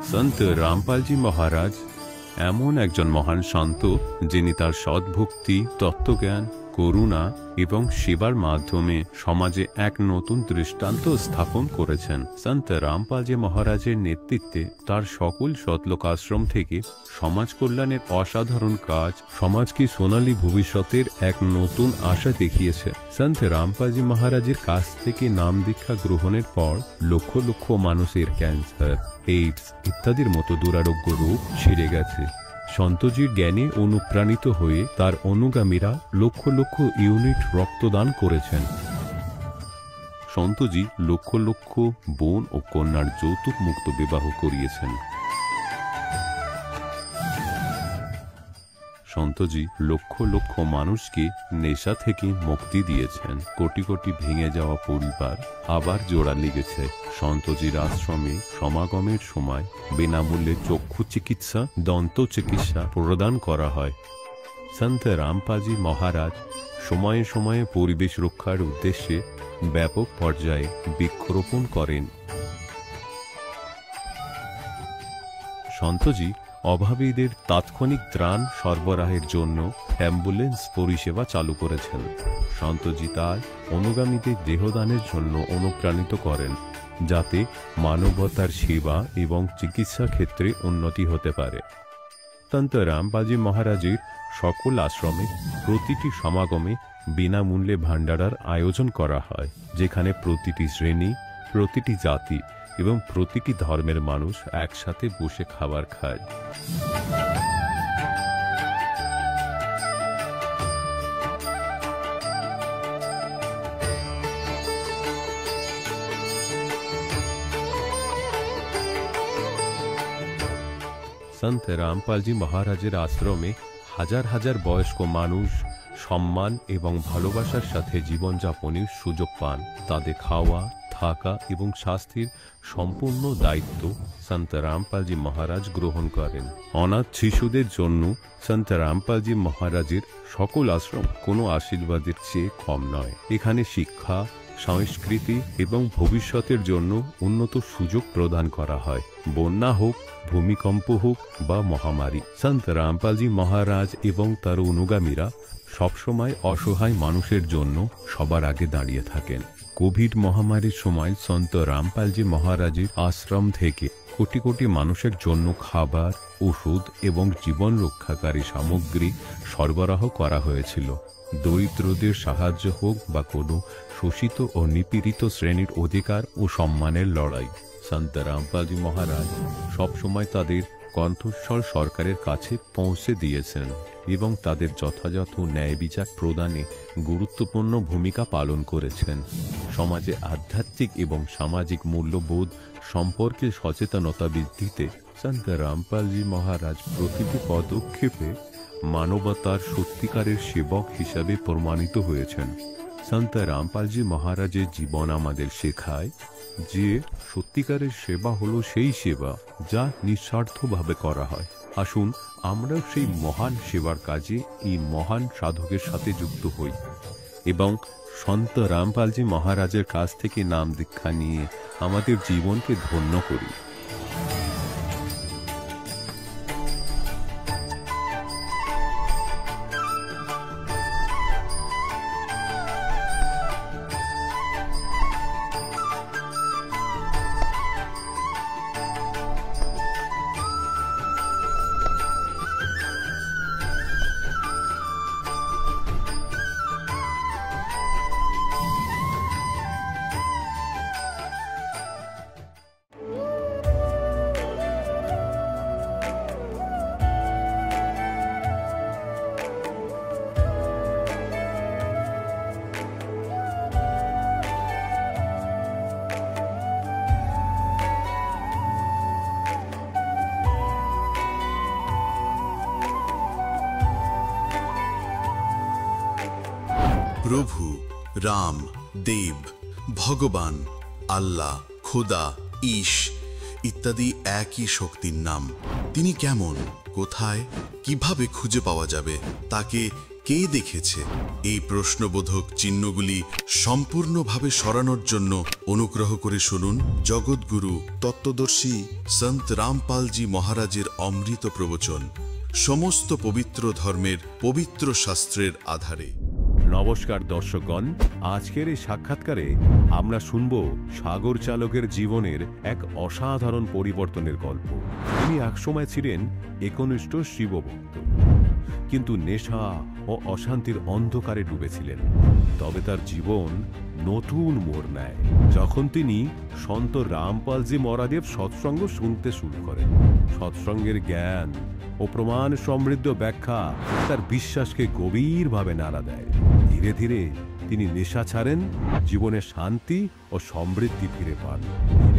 সন্ত রামপালজি মহারাজ এমন একজন মহান সন্ত যিনি তার সদ্ভক্তি, তত্ত্বজ্ঞান, করুণা এবং সেবার মাধ্যমে সমাজে এক নতুন দৃষ্টান্ত স্থাপন করেছেন। সন্ত রামপালজি মহারাজের নেতৃত্বে তার সকল সতলোক আশ্রম থেকে সমাজ কল্যাণের অসাধারণ কাজ সমাজকে সোনালী ভবিষ্যতের এক নতুন আশা দেখিয়েছে। সন্ত রামপালজি মহারাজের কাছ থেকে নাম দীক্ষা গ্রহণের পর লক্ষ লক্ষ মানুষের ক্যান্সার, এইডস ইত্যাদির মতো দুরারোগ্য রোগ ছেড়ে গেছে। সন্তজির জ্ঞানে অনুপ্রাণিত হয়ে তার অনুগামীরা লক্ষ লক্ষ ইউনিট রক্তদান করেছেন। সন্তজি লক্ষ লক্ষ বোন ও কন্যার যৌতুক মুক্ত বিবাহ করিয়েছেন। সন্তজি লক্ষ লক্ষ মানুষকে নেশা থেকে মুক্তি দিয়েছেন। কোটি কোটি ভেঙে যাওয়া পরিবার আবার জোড়া লেগেছে। সন্তজির আশ্রমে সমাগমের সময় বিনামূল্যে চক্ষু চিকিৎসা, দন্ত চিকিৎসা প্রদান করা হয়। সন্ত রামপালজি মহারাজ সময়ে সময়ে পরিবেশ রক্ষার উদ্দেশ্যে ব্যাপক পর্যায়ে বৃক্ষরোপণ করেন। সন্তজি অভাবীদের তাৎক্ষণিক ত্রাণ সরবরাহের জন্য অ্যাম্বুলেন্স পরিষেবা চালু করেছেন। সন্তজি তার অনুগামীদের দেহদানের জন্য অনুপ্রাণিত করেন, যাতে মানবতার সেবা এবং চিকিৎসা ক্ষেত্রে উন্নতি হতে পারে। সন্ত রামপালজি মহারাজের সকল আশ্রমে প্রতিটি সমাগমে বিনামূল্যে ভান্ডারার আয়োজন করা হয়, যেখানে প্রতিটি শ্রেণী, প্রতিটি জাতি এবং প্রতিটি ধর্মের মানুষ একসাথে বসে খাবার খায়। সন্ত রামপালজি মহারাজের আশ্রমে হাজার হাজার বয়স্ক মানুষ সম্মান এবং ভালোবাসার সাথে জীবনযাপনের সুযোগ পান। তাদের খাওয়া, থাকা এবং স্বাস্থ্যের সম্পূর্ণ দায়িত্ব সন্ত রামপালজি মহারাজ গ্রহণ করেন। অনাথ শিশুদের জন্য সন্ত রামপালজি মহারাজের সকল আশ্রম কোনো আশীর্বাদের চেয়ে কম নয়। এখানে শিক্ষা, সংস্কৃতি এবং ভবিষ্যতের জন্য উন্নত সুযোগ প্রদান করা হয়। বন্যা হোক, ভূমিকম্প হোক বা মহামারী, সন্ত রামপালজি মহারাজ এবং তার অনুগামীরা সবসময় অসহায় মানুষের জন্য সবার আগে দাঁড়িয়ে থাকেন। কোভিড মহামারীর সময় সন্ত রামপালজি মহারাজের আশ্রম থেকে কোটি কোটি মানুষের জন্য খাবার, ওষুধ এবং জীবন রক্ষাকারী সামগ্রী সরবরাহ করা হয়েছিল। দরিদ্রদের সাহায্য হোক বা কোনো শোষিত ও নিপীড়িত শ্রেণীর অধিকার ও সম্মানের লড়াই, সন্ত রামপালজি মহারাজ সবসময় তাদের কণ্ঠস্বর সরকারের কাছে পৌঁছে দিয়েছেন এবং তাদের যথাযথ ন্যায় বিচার প্রদানে গুরুত্বপূর্ণ ভূমিকা পালন করেছেন। সমাজে আধ্যাত্মিক এবং সামাজিক মূল্যবোধ সম্পর্কে সচেতনতা বৃদ্ধিতে সন্ত রামপালজি মহারাজ প্রতিটি পদক্ষেপে মানবতার সত্যিকারের সেবক হিসাবে প্রমাণিত হয়েছেন। সন্ত রামপালজি মহারাজের জীবন আমাদের শেখায় যে সত্যিকারের সেবা হলো সেই সেবা যা নিঃস্বার্থভাবে করা হয়। আসুন আমরা সেই মহান সেবার কাজে এই মহান সাধকের সাথে যুক্ত হই এবং সন্ত রামপালজি মহারাজের কাছ থেকে নাম দীক্ষা নিয়ে আমাদের জীবনকে ধন্য করি। প্রভু, রাম, দেব, ভগবান, আল্লাহ, খোদা, ঈশ ইত্যাদি একই শক্তির নাম। তিনি কেমন, কোথায়, কিভাবে খুঁজে পাওয়া যাবে, তাকে কে দেখেছে? এই প্রশ্নবোধক চিহ্নগুলি সম্পূর্ণভাবে সরানোর জন্য অনুগ্রহ করে শুনুন জগৎগুরু তত্ত্বদর্শী সন্ত রামপালজি মহারাজের অমৃত প্রবচন, সমস্ত পবিত্র ধর্মের পবিত্র শাস্ত্রের আধারে। নমস্কার দর্শকগণ, আজকের এই সাক্ষাৎকারে আমরা শুনব সাগর চালকের জীবনের এক অসাধারণ পরিবর্তনের গল্প। তিনি একসময় ছিলেন একনিষ্ঠ শিবভক্ত, কিন্তু নেশা ও অশান্তির অন্ধকারে ডুবেছিলেন। তবে তার জীবন নতুন মোড় নেয় যখন তিনি সন্ত রামপালজি মহারাজের সৎসঙ্গ শুনতে শুরু করেন। সৎসঙ্গের জ্ঞান ও প্রমাণ সমৃদ্ধ ব্যাখ্যা তার বিশ্বাসকে গভীরভাবে নাড়া দেয়। ধীরে ধীরে তিনি নেশা ছাড়েন, জীবনে শান্তি ও সমৃদ্ধি ফিরে পান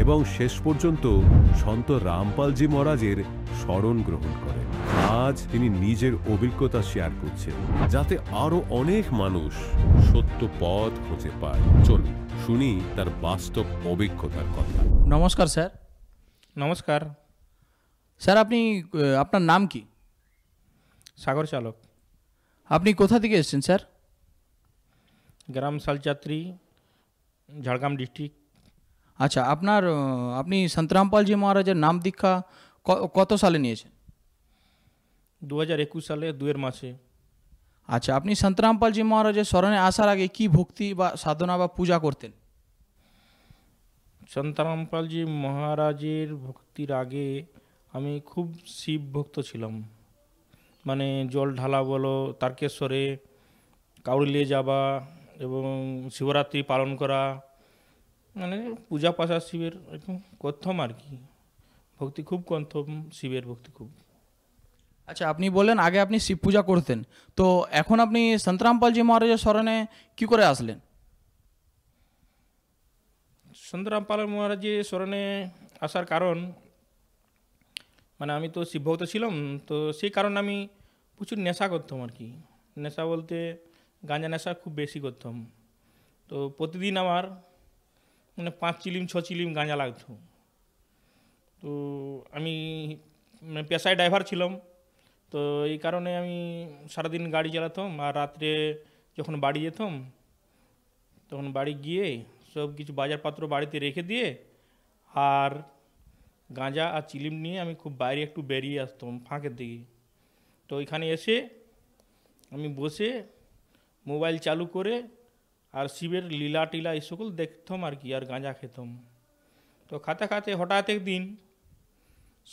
এবং শেষ পর্যন্ত সন্ত রামপালজি মহারাজের শরণ গ্রহণ করেন। আজ তিনি নিজের অভিজ্ঞতা শেয়ার করছেন, যাতে আরো অনেক মানুষ সত্য পথ খুঁজে পায়। চলুন শুনি তার বাস্তব অভিজ্ঞতার কথা। নমস্কার স্যার। নমস্কার। স্যার আপনি আপনার নাম কি? সাগর চালক। আপনি কোথা থেকে এসেছেন স্যার? গ্রাম শালচাত্রী, ঝাড়গ্রাম ডিস্ট্রিক্ট। আচ্ছা, আপনি সন্ত রামপালজি মহারাজের নাম দীক্ষা কত সালে নিয়েছেন? 2021 সালে 2 মাসে। আচ্ছা, আপনি সন্ত রামপালজি মহারাজের স্মরণে আসার আগে কি ভক্তি বা সাধনা বা পূজা করতেন? সন্তরামপালজি মহারাজের ভক্তির আগে আমি খুব শিব ভক্ত ছিলাম। মানে জল ঢালা বলো, তারকেশ্বরে কাউড়ি নিয়ে যাওয়া এবং শিবরাত্রি পালন করা, মানে পূজা পাশা শিবের এরকম করতাম আর কি। ভক্তি খুব করতাম, শিবের ভক্তি খুব। আচ্ছা, আপনি বললেন আগে আপনি শিব পূজা করতেন, তো এখন আপনি সন্ত রামপালজি মহারাজের স্মরণে কি করে আসলেন? সন্তরামপাল মহারাজের স্মরণে আসার কারণ, মানে আমি তো শিবভক্ত ছিলাম, তো সেই কারণে আমি প্রচুর নেশা করতাম আর কি। নেশা বলতে গাঁজা নেশা খুব বেশি করতাম। তো প্রতিদিন আমার মানে 5 চিলিম 6 চিলিম গাঁজা লাগতো। তো আমি মানে পেশায় ড্রাইভার ছিলাম, তো এই কারণে আমি সারাদিন গাড়ি চালাতাম, আর রাত্রে যখন বাড়ি যেতাম তখন বাড়ি গিয়ে সব কিছু বাজারপত্র বাড়িতে রেখে দিয়ে আর গাঁজা আর চিলিম নিয়ে আমি খুব বাইরে একটু বেরিয়ে আসতাম ফাঁকের দিকে। তো এখানে এসে আমি বসে মোবাইল চালু করে আর শিবের লীলা টিলা এই সকল দেখতাম আর কি, আর গাঁজা খেতাম। তো খাতে খাতে হঠাৎ একদিন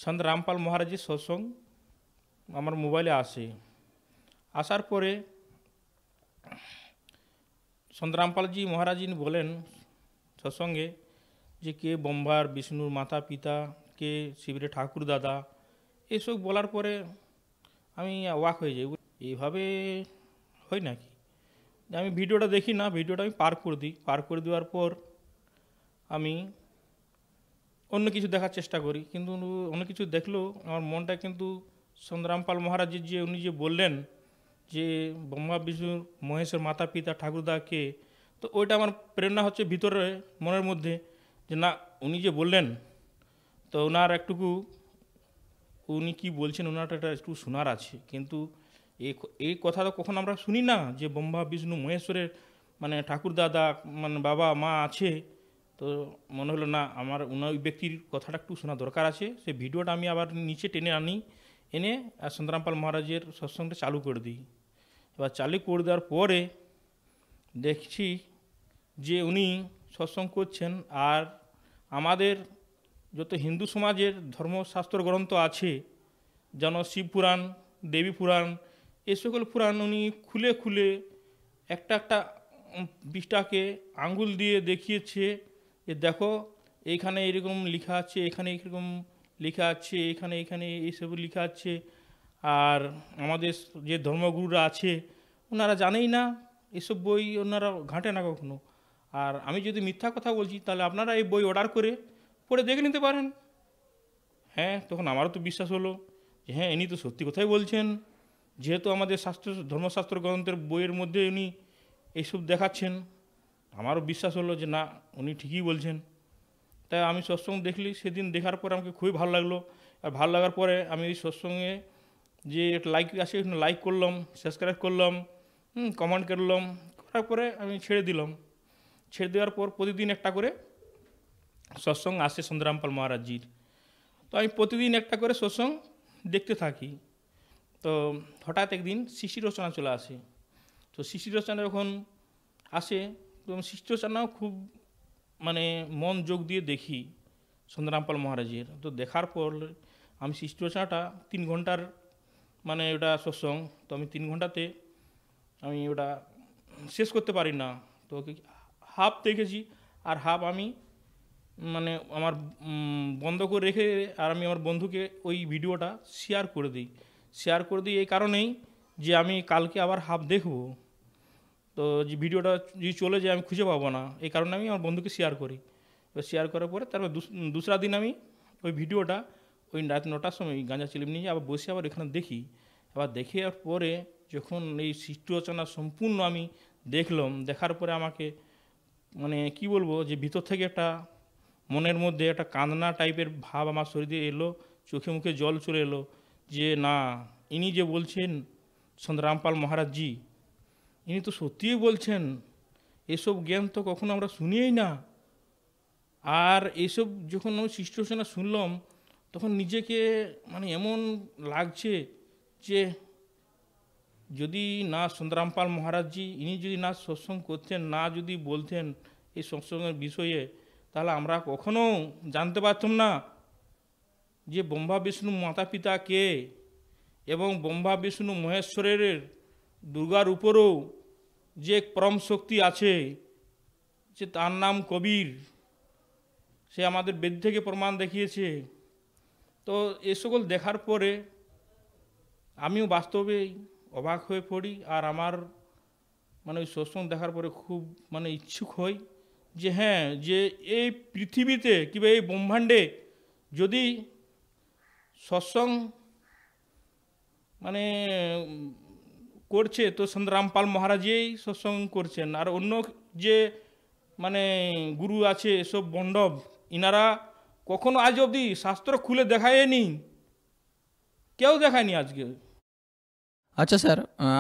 সন্ত রামপাল মহারাজের সৎসঙ্গ আমার মোবাইলে আসে। আসার পরে সন্ত রামপালজি মহারাজ বলেন সৎসঙ্গে যে কে ব্রহ্মার বিষ্ণুর মাতা পিতা, কে শিবের ঠাকুর দাদা, এসব বলার পরে আমি অবাক হয়ে যাই, এইভাবে হয় নাকি। আমি ভিডিওটা দেখি না, ভিডিওটা আমি পার করে দিই। পার করে দেওয়ার পর আমি অন্য কিছু দেখার চেষ্টা করি, কিন্তু অন্য কিছু দেখলেও আমার মনটা কিন্তু সন্ত রামপাল মহারাজের যে উনি যে বললেন যে ব্রহ্মা বিষ্ণুর মহেশের মাতা পিতা ঠাকুরদাকে, তো ওইটা আমার প্রেরণা হচ্ছে ভিতরে মনের মধ্যে যে না, উনি যে বললেন তো ওনার একটুকু উনি কি বলছেন ওনারটা একটু শোনার আছে। কিন্তু এই কথা তো কখন আমরা শুনি না যে ব্রহ্মা বিষ্ণু মহেশ্বরের মানে ঠাকুর দাদা মানে বাবা মা আছে। তো মনে হলো না, আমার ওনার ওই ব্যক্তির কথাটা একটু শোনা দরকার আছে। সেই ভিডিওটা আমি আবার নিচে টেনে আনি, এনে আর সন্ত রামপাল মহারাজের সৎসঙ্গটা চালু করে দিই। এবার চালু করে দেওয়ার পরে দেখছি যে উনি সৎসঙ্গ করছেন, আর আমাদের যত হিন্দু সমাজের ধর্মশাস্ত্র গ্রন্থ আছে, যেন শিব পুরাণ, দেবী পুরাণ, এই সকল পুরাণ উনি খুলে খুলে একটা একটা পৃষ্ঠাকে আঙ্গুল দিয়ে দেখিয়েছে যে দেখো এইখানে এরকম লেখা আছে, এখানে এরকম লেখা আছে, এখানে এখানে এইসব লেখা আছে। আর আমাদের যে ধর্মগুরুরা আছে ওনারা জানেই না, এসব বই ওনারা ঘাঁটে না কখনো। আর আমি যদি মিথ্যা কথা বলছি তাহলে আপনারা এই বই অর্ডার করে পড়ে দেখে নিতে পারেন। হ্যাঁ, তখন আমারও তো বিশ্বাস হলো যে হ্যাঁ, ইনি তো সত্যি কথাই বলছেন, যেহেতু আমাদের ধর্মশাস্ত্র গ্রন্থের বইয়ের মধ্যে উনি এইসব দেখাচ্ছেন। আমারও বিশ্বাস হলো যে না, উনি ঠিকই বলছেন। তাই আমি সৎসঙ্গ দেখলি, সেদিন দেখার পরে আমাকে খুবই ভালো লাগলো। আর ভালো লাগার পরে আমি এই সৎসঙ্গে যে লাইক আছে লাইক করলাম, সাবস্ক্রাইব করলাম, কমান্ড করলাম, করার পরে আমি ছেড়ে দিলাম। ছেড়ে দেওয়ার পর প্রতিদিন একটা করে সৎসঙ্গ আসে সুন্দরামপাল মহারাজজির। তো আমি প্রতিদিন একটা করে সৎসঙ্গ দেখতে থাকি। তো হঠাৎ একদিন শিশির রচনা চলে আসে। তো শিশির রচনা যখন আসে, তো শিশির রচনাও খুব মানে মন যোগ দিয়ে দেখি সুন্দরামপাল মহারাজের। তো দেখার পর আমি শিশির রচনাটা 3 ঘন্টার মানে ওটা সৎসঙ্গ, তো আমি 3 ঘন্টাতে আমি ওটা শেষ করতে পারি না। তো হাফ দেখেছি, আর হাফ আমি মানে আমার বন্ধ করে রেখে আর আমি আমার বন্ধুকে ওই ভিডিওটা শেয়ার করে দিই এই কারণেই যে আমি কালকে আবার হাফ দেখব। তো যে ভিডিওটা যদি চলে যায় আমি খুঁজে পাবো না, এই কারণে আমি আমার বন্ধুকে শেয়ার করি। তো শেয়ার করার পরে তারপর দুসরা দিন আমি ওই ভিডিওটা ওই রাত 9টার সময় গাঁজা চিলিম নিয়ে আবার বসে আবার এখানে দেখি। আবার দেখার পরে যখন এই সৃষ্টি রচনা সম্পূর্ণ আমি দেখলাম, দেখার পরে আমাকে মানে কি বলবো, যে ভিতর থেকে একটা মনের মধ্যে একটা কান্না টাইপের ভাব আমার শরীরে এলো, চোখে মুখে জল চলে এলো যে না, ইনি যে বলছেন সুন্দরামপাল মহারাজজি, ইনি তো সত্যিই বলছেন। এসব জ্ঞান তো কখনো আমরা শুনিই না। আর এইসব যখন আমি সৃষ্টি রচনা শুনলাম, তখন নিজেকে মানে এমন লাগছে যে যদি না সুন্দরামপাল মহারাজজি ইনি যদি না সৎসঙ্গ করতেন, না যদি বলতেন এই সৎসঙ্গের বিষয়ে, তাহলে আমরা কখনো জানতে পারতাম না যে ব্রহ্মা বিষ্ণু মাতা পিতা কে, এবং ব্রহ্মা বিষ্ণু মহেশ্বরের দুর্গার উপরও যে পরম শক্তি আছে, যে তার নাম কবির, সে আমাদের বেদ থেকে প্রমাণ দেখিয়েছে। তো এ সকল দেখার পরে আমিও বাস্তবেই অবাক হয়ে পড়ি, আর আমার মানে ওই সৎসঙ্গ দেখার পরে খুব মানে ইচ্ছুক হই যে হ্যাঁ, যে এই পৃথিবীতে কিংবা এই ব্রহ্মাণ্ডে যদি সৎসঙ্গ মানে করছে, তো সুন্দরামপাল মহারাজই সৎসঙ্গ করছেন। আর অন্য যে মানে গুরু আছে এসব বন্ডব, ইনারা কখনো আজ অবধি শাস্ত্র খুলে দেখায়নি, কেউ দেখায়নি আজকে। আচ্ছা স্যার,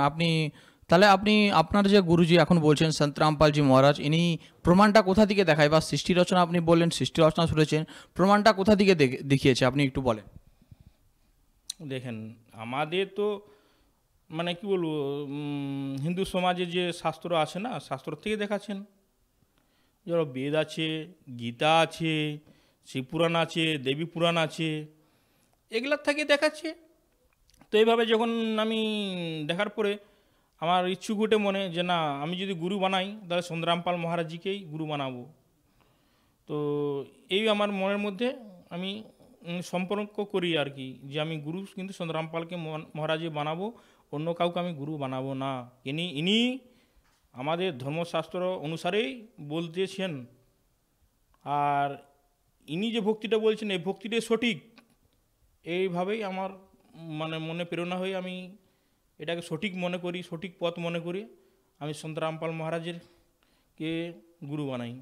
আপনি আপনার যে গুরুজি এখন বলছেন সন্তরামপালজি মহারাজ, ইনি প্রমাণটা কোথা থেকে দেখায়? বা সৃষ্টি রচনা আপনি বললেন সৃষ্টি রচনা শুনেছেন, প্রমাণটা কোথা থেকে দেখিয়েছে আপনি একটু বলেন। দেখেন, আমাদের তো মানে কি বলবো, হিন্দু সমাজে যে শাস্ত্র আছে না, শাস্ত্র থেকে দেখাচ্ছেন। ধরো বেদ আছে, গীতা আছে, শিবপুরাণ আছে, দেবী পুরাণ আছে, এগুলার থেকে দেখাচ্ছে। তো এইভাবে যখন আমি দেখার পরে আমার ইচ্ছুক উঠে মনে যে না, আমি যদি গুরু বানাই তাহলে সুন্দরামপাল মহারাজজিকেই গুরু বানাবো। তো এই আমার মনের মধ্যে আমি সম্পর্ক করি আর কি, যে আমি গুরু কিন্তু সুন্দরামপালকে মহারাজে বানাবো, অন্য কাউকে আমি গুরু বানাবো না। ইনি আমাদের ধর্মশাস্ত্র অনুসারেই বলতেছেন, আর ইনি যে ভক্তিটা বলছেন এই ভক্তিটাই সঠিক। এইভাবেই আমার মানে মনে প্রেরণা হয়ে আমি এটাকে সঠিক মনে করি, সঠিক পথ মনে করি, আমি সুন্দরামপাল মহারাজের কে গুরু বানাই।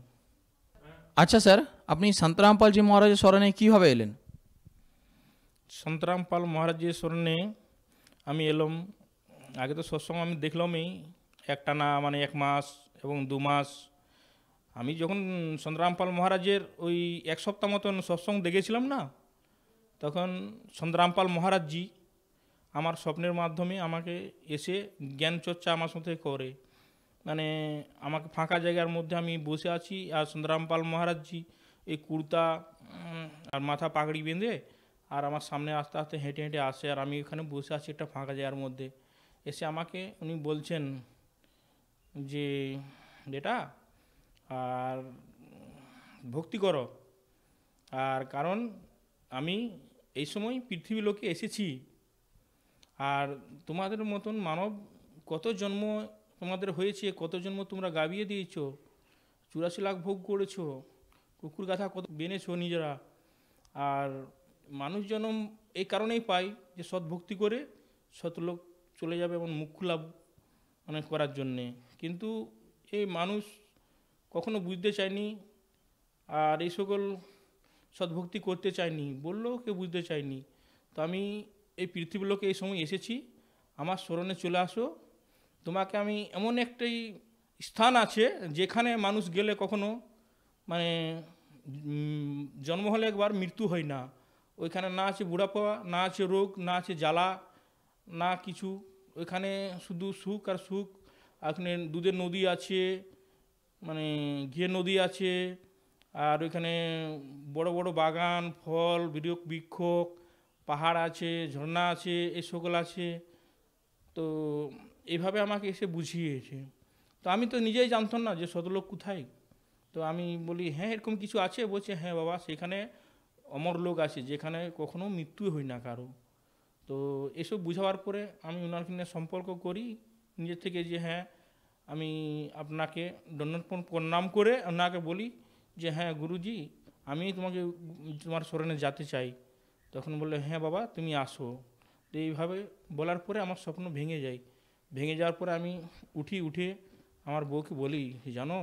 আচ্ছা স্যার, আপনি সন্তরামপালজি মহারাজের স্মরণে কীভাবে এলেন? সুন্দরামপাল মহারাজের স্মরণে আমি এলাম, আগে তো সৎসঙ্গ আমি দেখলামই একটানা মানে 1 মাস এবং 2 মাস। আমি যখন সুন্দরামপাল মহারাজের ওই 1 সপ্তাহ মতন সৎসঙ্গ দেখেছিলাম না, তখন সুন্দরামপাল মহারাজজি আমার স্বপ্নের মাধ্যমে আমাকে এসে জ্ঞান চর্চা আমার সাথে করে। মানে আমাকে ফাঁকা জায়গার মধ্যে আমি বসে আছি, আর সুন্দরামপাল মহারাজজি এই কুর্তা আর মাথা পাগড়ি বেঁধে আর আমার সামনে আস্তে আস্তে হেঁটে হেঁটে আসে, আর আমি এখানে বসে আছি একটা ফাঁকা জায়গার মধ্যে। এসে আমাকে উনি বলছেন যে বেটা আর ভক্তি করো, আর কারণ আমি এই সময় পৃথিবী লোকে এসেছি, আর তোমাদের মতন মানব কত জন্ম তোমাদের হয়েছে, কত জন্ম তোমরা গাবিয়ে দিয়েছ, 84 লাখ ভোগ করেছো, কুকুর গাথা কত বেনেছো নিজেরা। আর মানুষ জন্ম এই কারণেই পায় যে সৎভক্তি করে সৎলোক চলে যাবে এবং মুখ্য লাভ মানে করার জন্যে, কিন্তু এই মানুষ কখনো বুঝতে চায়নি, আর এই সকল সৎভক্তি করতে চায়নি, বললেও কেউ বুঝতে চায়নি। তো আমি এই পৃথিবীর লোকে এই সময় এসেছি, আমার স্মরণে চলে আসো, তোমাকে আমি এমন একটি স্থান আছে যেখানে মানুষ গেলে কখনো মানে জন্ম হলে একবার মৃত্যু হয় না। ওইখানে না আছে বুড়াপা, না আছে রোগ, না আছে জ্বালা, না কিছু। ওইখানে শুধু সুখ আর সুখ। ওখানে দুধের নদী আছে, মানে ঘিয়ের নদী আছে, আর ওইখানে বড় বড় বাগান, ফল বৃক্ষ, পাহাড় আছে, ঝর্ণা আছে, এই সকল আছে। তো এইভাবে আমাকে এসে বুঝিয়েছে। তো আমি তো নিজেই জানতাম না যে সতলোক কোথায়। তো আমি বলি হ্যাঁ এরকম কিছু আছে। বলছে হ্যাঁ বাবা, সেখানে অমর লোক আছে যেখানে কখনো মৃত্যু হয় না কারো। তো এসব বুঝাবার পরে আমি ওনার কিনে সম্পর্ক করি নিজের থেকে যে হ্যাঁ আমি আপনাকে দণ্ডায়মান প্রণাম করে ওনাকে বলি যে হ্যাঁ গুরুজি, আমি তোমাকে তোমার শরণে যেতে চাই। তখন বললে হ্যাঁ বাবা তুমি আসো। তো এইভাবে বলার পরে আমার স্বপ্ন ভেঙে যায়। ভেঙে যাওয়ার পরে আমি উঠে আমার বউকে বলি, জানো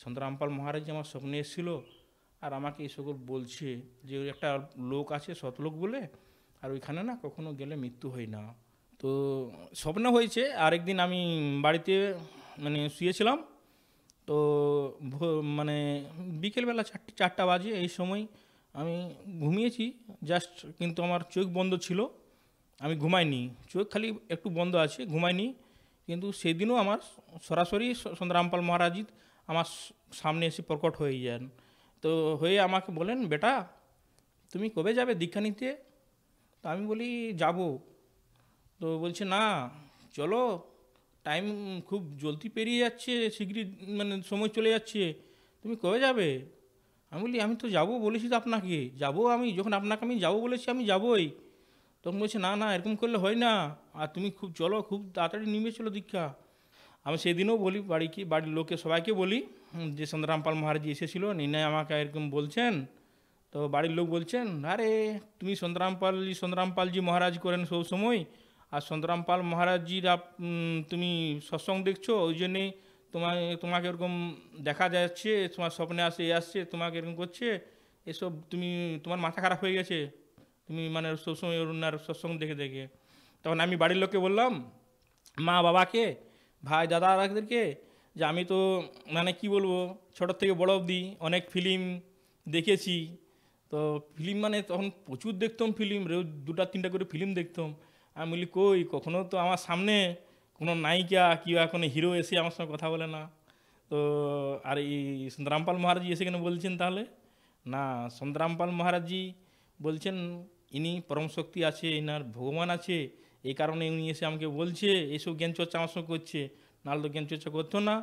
সন্ত রামপাল মহারাজ আমার স্বপ্নে এসেছিল আর আমাকে এই সকল বলছে যে ওই একটা লোক আছে সতলোক বলে, আর ওইখানে না কখনো গেলে মৃত্যু হয় না। তো স্বপ্ন হয়েছে। আরেকদিন আমি বাড়িতে মানে শুয়েছিলাম, তো মানে বিকেলবেলা 4টা বাজে এই সময় আমি ঘুমিয়েছি জাস্ট, কিন্তু আমার চোখ বন্ধ ছিল, আমি ঘুমাইনি, চোখ খালি একটু বন্ধ আছে, ঘুমাইনি। কিন্তু সেদিনও আমার সরাসরি সন্ত রামপাল মহারাজ আমার সামনে এসে প্রকট হয়ে যান। তো হয়ে আমাকে বলেন, বেটা তুমি কবে যাবে দীক্ষা নিতে? তো আমি বলি যাব। তো বলছে না চলো, টাইম খুব জলদি পেরিয়ে যাচ্ছে, শীঘ্রই মানে সময় চলে যাচ্ছে, তুমি কবে যাবে? আমি বলি আমি তো যাবো বলেছি তো আপনাকে, যাবো আমি, যখন আপনাকে আমি যাবো বলেছি আমি যাবোই। তখন বলছে না না এরকম করলে হয় না, আর তুমি খুব চলো, খুব তাড়াতাড়ি নিমে চলো দীক্ষা। আমি সেদিনও বলি বাড়ির লোকে সবাইকে বলি যে সন্ত রামপাল মহারাজ এসেছিলো, নিনাই আমাকে এরকম বলছেন। তো বাড়ির লোক বলছেন আরে তুমি সন্ত রামপালজি মহারাজ করেন সব সময়, আর সন্ত রামপাল মহারাজজির তুমি সৎসঙ্গ দেখছো, ওই জন্যেই তোমাকে এরকম দেখা যাচ্ছে, তোমার স্বপ্নে আসছে তোমাকে এরকম করছে, এসব তোমার মাথা খারাপ হয়ে গেছে, তুমি মানে সবসময় ওনার সৎসঙ্গ দেখে। তখন আমি বাড়ির লোককে বললাম, মা বাবাকে, ভাই দাদাদেরকে, যে আমি তো মানে কি বলবো, ছোটোর থেকে বড় অবধি অনেক ফিল্ম দেখেছি। তো ফিল্ম মানে তখন প্রচুর দেখতাম ফিল্ম, রোজ 2-3টা করে ফিল্ম দেখতাম। আমি বলি কই কখনো তো আমার সামনে কোনো নায়িকা কি কোনো হিরো এসে আমার সঙ্গে কথা বলে না। তো আর এই সন্ত রামপাল মহারাজজি এসে কেন বলছেন তাহলে? না, সন্ত রামপাল মহারাজজি বলছেন ইনি পরম শক্তি আছে, ইনার ভগবান আছে, এই কারণে উনি এসে আমাকে বলছে, এইসব জ্ঞান চর্চা আমার সঙ্গে করছে, নাহলে তো জ্ঞান চর্চা করতো না।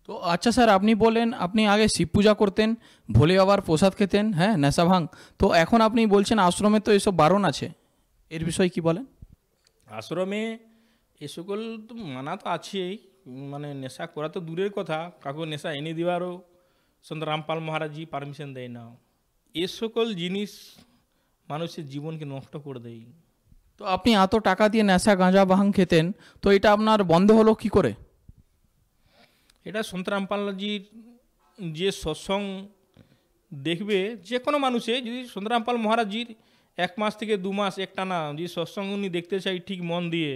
তো আচ্ছা স্যার, আপনি বলেন আপনি আগে শিব পূজা করতেন, ভোলে বাবার প্রসাদ খেতেন, হ্যাঁ নেশা ভাঙ, তো এখন আপনি বলছেন আশ্রমে তো এসব বারণ আছে, এর বিষয়ে কি বলেন? আশ্রমে এ সকল তো মানা তো আছেই, মানে নেশা করা তো দূরের কথা, কাউকে নেশা এনে দেওয়ারও সন্ত রামপাল মহারাজজি পারমিশন দেয় না। এ সকল জিনিস মানুষের জীবনকে নষ্ট করে দেয়। তো আপনি এত টাকা দিয়ে নেশা গাঁজা ভাঙ খেতেন, তো এটা আপনার বন্ধ হলো কি করে? এটা সন্ত রামপালজির যে সৎসঙ্গ দেখবে, যে কোনো মানুষে যদি সন্ত রামপাল মহারাজজির 1 মাস থেকে 2 মাস একটানা যদি সৎসঙ্গ উনি দেখতে চাই ঠিক মন দিয়ে,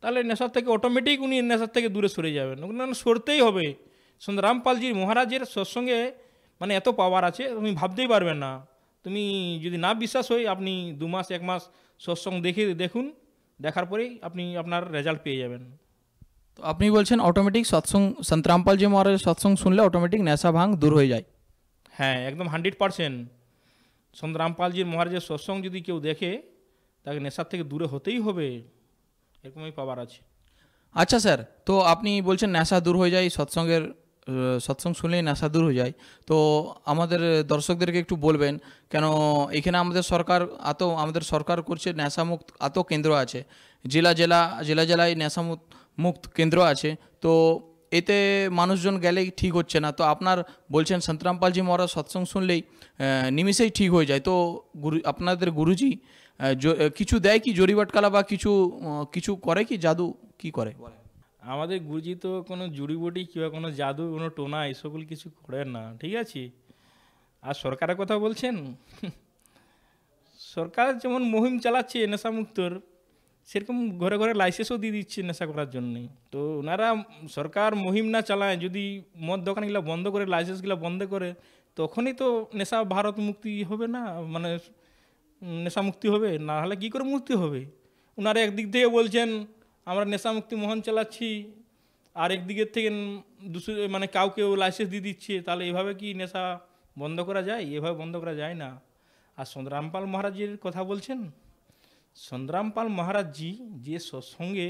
তাহলে নেশার থেকে অটোমেটিক উনি নেশার থেকে দূরে সরে যাবেন, ওখানে সরতেই হবে। সন্ত রামপালজির মহারাজের সৎসঙ্গে মানে এত পাওয়ার আছে তুমি ভাবতেই পারবেন না। তুমি যদি না বিশ্বাস হয়, আপনি 2 মাস 1 মাস সৎসঙ্গ দেখুন, দেখার পরেই আপনি আপনার রেজাল্ট পেয়ে যাবেন। তো আপনি বলছেন অটোমেটিক সৎসঙ্গ, সন্ত রামপালজি মহারাজের সৎসঙ্গ শুনলে অটোমেটিক নেশা ভাঙ দূর হয়ে যায়? হ্যাঁ একদম 100%। সন্ত রামপালজির মহারাজের সৎসঙ্গ যদি কেউ দেখে, তাকে নেশার থেকে দূরে হতেই হবে, এরকমই পাওয়ার আছে। আচ্ছা স্যার, তো আপনি বলছেন নেশা দূর হয়ে যায়, সৎসঙ্গ শুনলেই নেশা দূর হয়ে যায়, তো আমাদের দর্শকদেরকে একটু বলবেন কেন এখানে আমাদের সরকার করছে নেশামুক্ত এত কেন্দ্র আছে, জেলায় নেশামুক্ত কেন্দ্র আছে, তো এতে মানুষজন গেলেই ঠিক হচ্ছে না, তো আপনার বলছেন সন্ত রামপালজি মহারাজ সৎসঙ্গ শুনলেই নিমিষেই ঠিক হয়ে যায়, তো আপনাদের গুরুজি কিছু দেয় কি জড়িবাটকালা বা কিছু করে কি জাদু কি করে? আমাদের গুরুজি তো কোনো জুড়িবুটি কিংবা কোনো জাদু, কোনো টোনা এই সকল কিছু করেন না, ঠিক আছে। আর সরকারের কথা বলছেন, সরকার যেমন মুহিম চালাচ্ছে নেশামুক্তর, সেরকম ঘরে ঘরে লাইসেন্সও দিয়ে দিচ্ছে নেশা করার জন্যে। তো ওনারা সরকার মুহিম না চালায়, যদি মদ দোকানগুলো বন্ধ করে, লাইসেন্সগুলো বন্ধ করে, তখনই তো নেশা ভারত মুক্তি হবে না, মানে নেশা মুক্তি হবে, না হলে কী করে মুক্তি হবে? ওনারা একদিক থেকে বলছেন আমরা নেশা মুক্তি মহন চালাচ্ছি, আর একদিকের থেকে মানে কাউকেও লাইসেন্স দিয়ে দিচ্ছে, তাহলে এভাবে কি নেশা বন্ধ করা যায়? এভাবে বন্ধ করা যায় না। আর সংগ্রামপাল মহারাজের কথা বলছেন, সংগ্রামপাল মহারাজজি যে সৎসঙ্গে,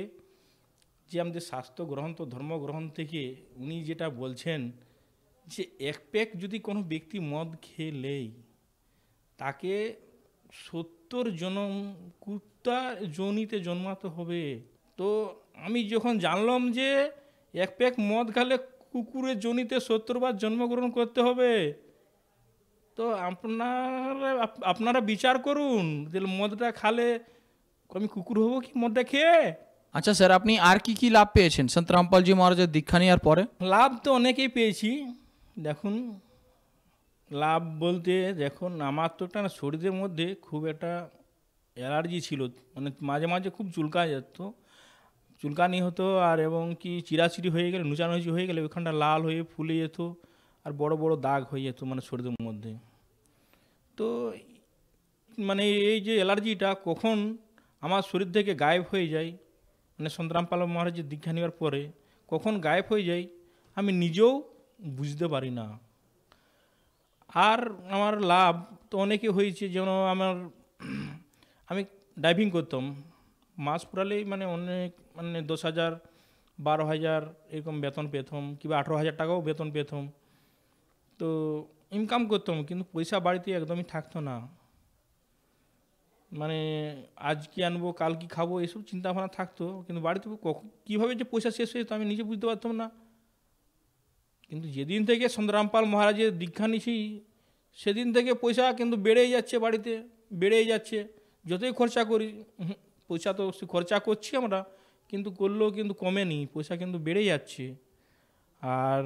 যে আমাদের শাস্ত্র গ্রন্থ ধর্মগ্রহণ থেকে উনি যেটা বলছেন যে এক প্যাক যদি কোনো ব্যক্তি মদ খেয়ে লেয়, তাকে 70 জনম কুত্তা যোনিতে জন্মাতে হবে। তো আমি যখন জানলাম যে এক প্যাক মদ খেলে কুকুরের যোনিতে 70 বার জন্মগ্রহণ করতে হবে, তো আপনারা বিচার করুন যে মদটা খালে আমি কুকুর হবো কি মদটা খেয়ে? আচ্ছা স্যার, আপনি আর কি কি লাভ পেয়েছেন সন্ত রামপালজি মহারাজের দীক্ষা নেওয়ার পরে? লাভ তো অনেকেই পেয়েছি। দেখুন, লাভ বলতে দেখুন, আমার তো একটা শরীরের মধ্যে খুব একটা অ্যালার্জি ছিল, মানে মাঝে মাঝে খুব চুলকানি হতো, আর এবং কি চিরাচিরি হয়ে গেলে, নুচানুচি হয়ে গেলে ওইখানটা লাল হয়ে ফুলে যেত, আর বড় বড় দাগ হয়ে যেত মানে শরীরের মধ্যে। তো মানে এই যে অ্যালার্জিটা কখন আমার শরীর থেকে গায়েব হয়ে যায়, মানে সন্ত রামপাল মহারাজের দীক্ষা নেওয়ার পরে কখন গায়েব হয়ে যায় আমি নিজেও বুঝতে পারি না। আর আমার লাভ তো অনেকে হয়েছে, যেমন আমি ড্রাইভিং করতাম, মাস পুরালেই মানে অনেক, মানে 10,000 12,000 এরকম বেতন পেতাম, কিংবা 18,000 টাকাও বেতন পেতাম। তো ইনকাম করতাম, কিন্তু পয়সা বাড়িতে একদমই থাকতো না। মানে আজ কি আনবো, কাল কি খাবো, এসব চিন্তা ভাবনা থাকতো, কিন্তু বাড়িতে কীভাবে যে পয়সা শেষ হয়ে যেত আমি নিজে বুঝতে পারতাম না। কিন্তু যেদিন থেকে সন্ত রামপাল মহারাজের দীক্ষা নিছি, সেদিন থেকে পয়সা কিন্তু বেড়েই যাচ্ছে, বাড়িতে বেড়েই যাচ্ছে। যতই খরচা করি, পয়সা তো খরচা করছি আমরা, কিন্তু করলেও কিন্তু কমেনি, পয়সা কিন্তু বেড়েই যাচ্ছে। আর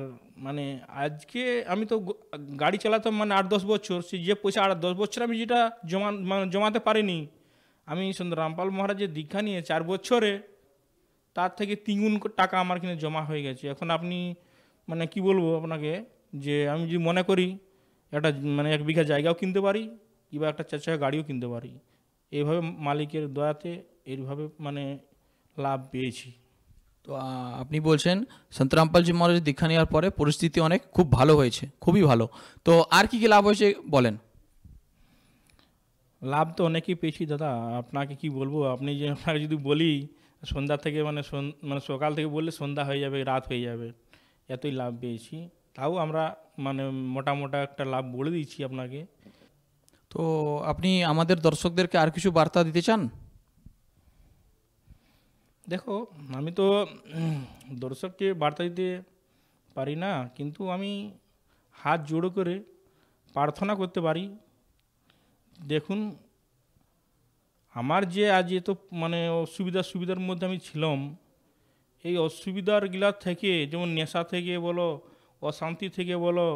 মানে আজকে আমি তো গাড়ি চালাতাম মানে 8-10 বছর, সে যে পয়সা 8-10 বছর আমি যেটা জমাতে পারিনি, আমি সন্ত রামপাল মহারাজের দীক্ষা নিয়ে 4 বছরে তার থেকে 3 গুণ টাকা আমার কিনে জমা হয়ে গেছে। এখন আপনি মানে কি বলবো আপনাকে, যে আমি যদি মনে করি একটা মানে 1 বিঘা জায়গাও কিনতে পারি, কিংবা একটা 4 চাকা গাড়িও কিনতে পারি। এইভাবে মালিকের দয়াতে এইভাবে মানে লাভ পেয়েছি। তো আপনি বলছেন সন্ত রামপালজি মহারাজের দীক্ষা নেওয়ার পরে পরিস্থিতি অনেক খুব ভালো হয়েছে, খুবই ভালো। তো আর কি কি লাভ হয়েছে বলেন? লাভ তো অনেকই পেয়েছি দাদা, আপনাকে কি বলবো। আপনি যে আপনাকে যদি বলি সন্ধ্যা থেকে মানে সকাল থেকে বললে সন্ধ্যা হয়ে যাবে, রাত হয়ে যাবে, এতই লাভ পেয়েছি। তাও আমরা মানে মোটা একটা লাভ বলে দিচ্ছি আপনাকে। তো আপনি আমাদের দর্শকদেরকে আর কিছু বার্তা দিতে চান? দেখো, আমি তো দর্শককে বার্তা দিতে পারি না, কিন্তু আমি হাত জোড়ো করে প্রার্থনা করতে পারি। দেখুন, আমার যে আজ এত মানে সুবিধার মধ্যে আমি ছিলাম, এই অসুবিধারগুলা থেকে, যেমন নেশা থেকে বলো, অশান্তি থেকে বলো,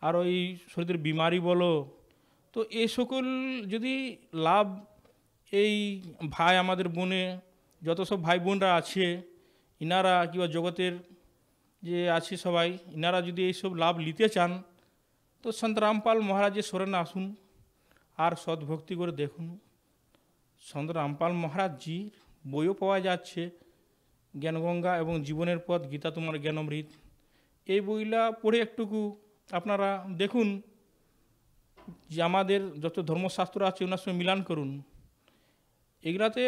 আর ওই শরীরের বিমারি বলো, তো এই সকল যদি লাভ এই ভাই আমাদের বোনে যত সব ভাই বোনরা আছে, ইনারা কিংবা জগতের যে আছে সবাই, ইনারা যদি এইসব লাভ নিতে চান, তো সন্ত রামপাল মহারাজের শরণে আসুন আর সদ্ভক্তি করে দেখুন। সন্ত রামপাল মহারাজজির বইও পাওয়া যাচ্ছে, জ্ঞানগঙ্গা এবং জীবনের পথ, গীতা তোমার জ্ঞানমৃত, এই বইলা পড়ে একটুকু আপনারা দেখুন যে আমাদের যত ধর্মশাস্ত্র আছে ওনার সঙ্গে মিলান করুন। এগুলাতে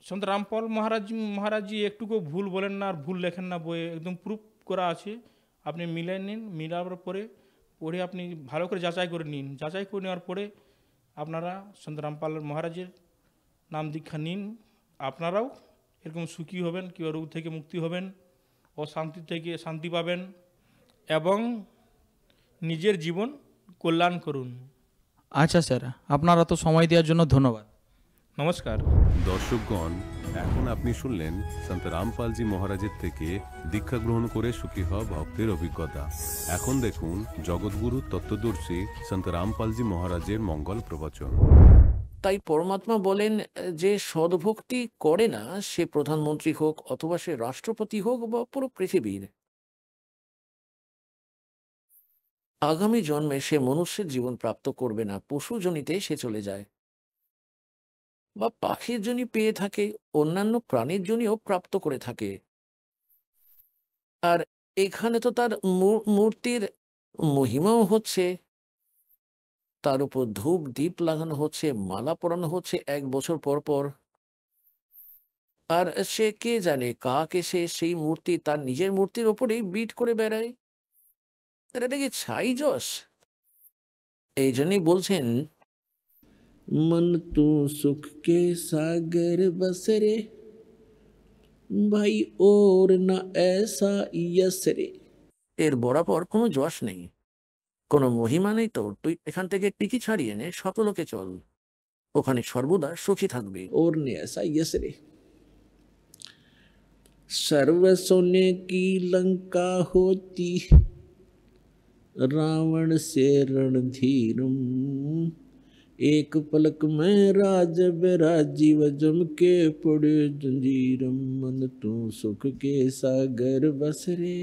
সন্ত রামপাল মহারাজজি একটুকু ভুল বলেন না, আর ভুল লেখেন না, বইয়ে একদম প্রুফ করা আছে। আপনি মিলে নিন, মিলাবার পরে পড়ে আপনি ভালো করে যাচাই করে নিন। যাচাই করে নেওয়ার পরে আপনারা সন্ত রামপাল মহারাজের নাম দীক্ষা নিন। আপনারাও এরকম সুখী হবেন, কিংবা রোগ থেকে মুক্তি হবেন, অশান্তি থেকে শান্তি পাবেন, এবং নিজের জীবন কল্যাণ করুন। আচ্ছা স্যার, আপনারা তো সময় দেওয়ার জন্য ধন্যবাদ। নমস্কার দর্শকগণ, এখন আপনি শুনলেন সন্ত রামপালজি মহারাজের থেকে দীক্ষা গ্রহণ করে সুখী হওয়া ভক্তের অভিজ্ঞতা। এখন দেখুন জগৎগুরু তত্ত্বদর্শী সন্ত রামপালজি মহারাজের মঙ্গল প্রবচন। তাই পরমাত্মা বলেন যে সদ্ভক্তি করে না, সে প্রধানমন্ত্রী হোক অথবা সে রাষ্ট্রপতি হোক বা পুরো পৃথিবীর, আগামী জন্মে সে মনুষ্যের জীবন প্রাপ্ত করবে না, পশু জনিতে সে চলে যায় বা পাখির জনি পেয়ে থাকে, অন্যান্য প্রাণীর জনিও প্রাপ্ত করে থাকে। আর এখানে তো তার মূর্তির মহিমাও হচ্ছে, তার উপর ধূপ দীপ লাগানো হচ্ছে, মালা পরানো হচ্ছে 1 বছর পর পর। আর সে কে জানে কাক এসে সেই মূর্তি তার নিজের মূর্তির ওপরেই বিট করে বেড়ায়। এটা দেখি ছাই যশ। এই জন্যই বলছেন, मन तू सुख के सागर बस रे भाई और न ऐसा यस रे। এর বরাবর কোনো যশ নেই, কোনো মহিমা নেই, তো তুই এখান থেকে টিকি ছাড়িয়ে নে, শতলোকে চল, ওখানে সর্বদা সুখী থাকবে। और ने ऐसा यस रे। सर्व सोने की लंका होती रावण से रणधीरम, एक पलक में राज राजीव जम के पड़े जंजीरम, मन तू सुख के सागर बस रे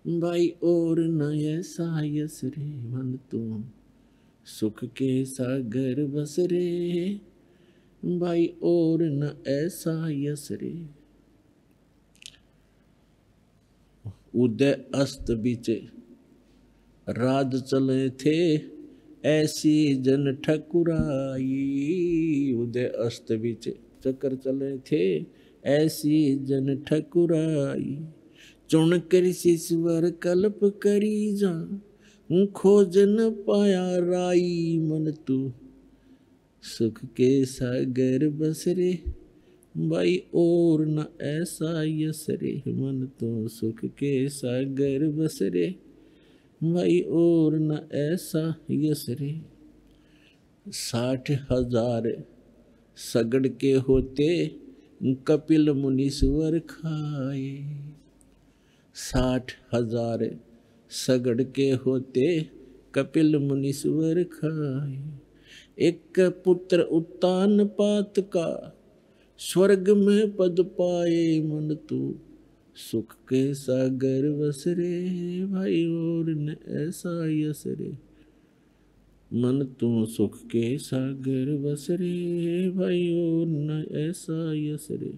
भाई और न ऐसा यस रे, मन तू सुख के सागर बस रे भाई और न ऐसा यस रे। उदय अस्त बीच राज चले थे ऐसी जन ठकुराई, उदय अस्त बीच चक्कर चले थे ऐसी जन ठकुराई, चुन कर शिश्वर कल्प करी जा खोज न पाया राई, मन तू सुख के सागर बस रे भाई और न ऐसा यस रे, मन तो सुख के सागर बस रे भाई और न ऐसा यस रे। 60,000 सगड़ के होते कपिल मुनीश्वर खाए, 60,000 सगड़ के होते कपिल मुनीश्वर खाए, एक पुत्र उत्तान पात का स्वर्ग में पद पाए, मन तू सुख के सागर बस रे भाई और न ऐसा यस रे, मन तू सुख के सागर बस रे भाई और न ऐसा यस रे।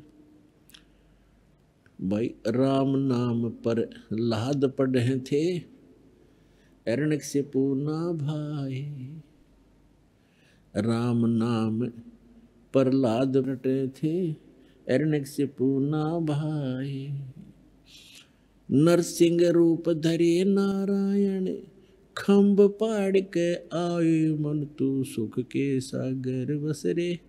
भाई राम नाम पर लाद पढ़े थे अरण्य से पूना भाई, राम नाम प्रहलाद रटे थे अरण्य से पूना भाई, नरसिंह रूप धरे नारायण खम्ब पाड़ के आए, मन तू सुख के सागर बस रे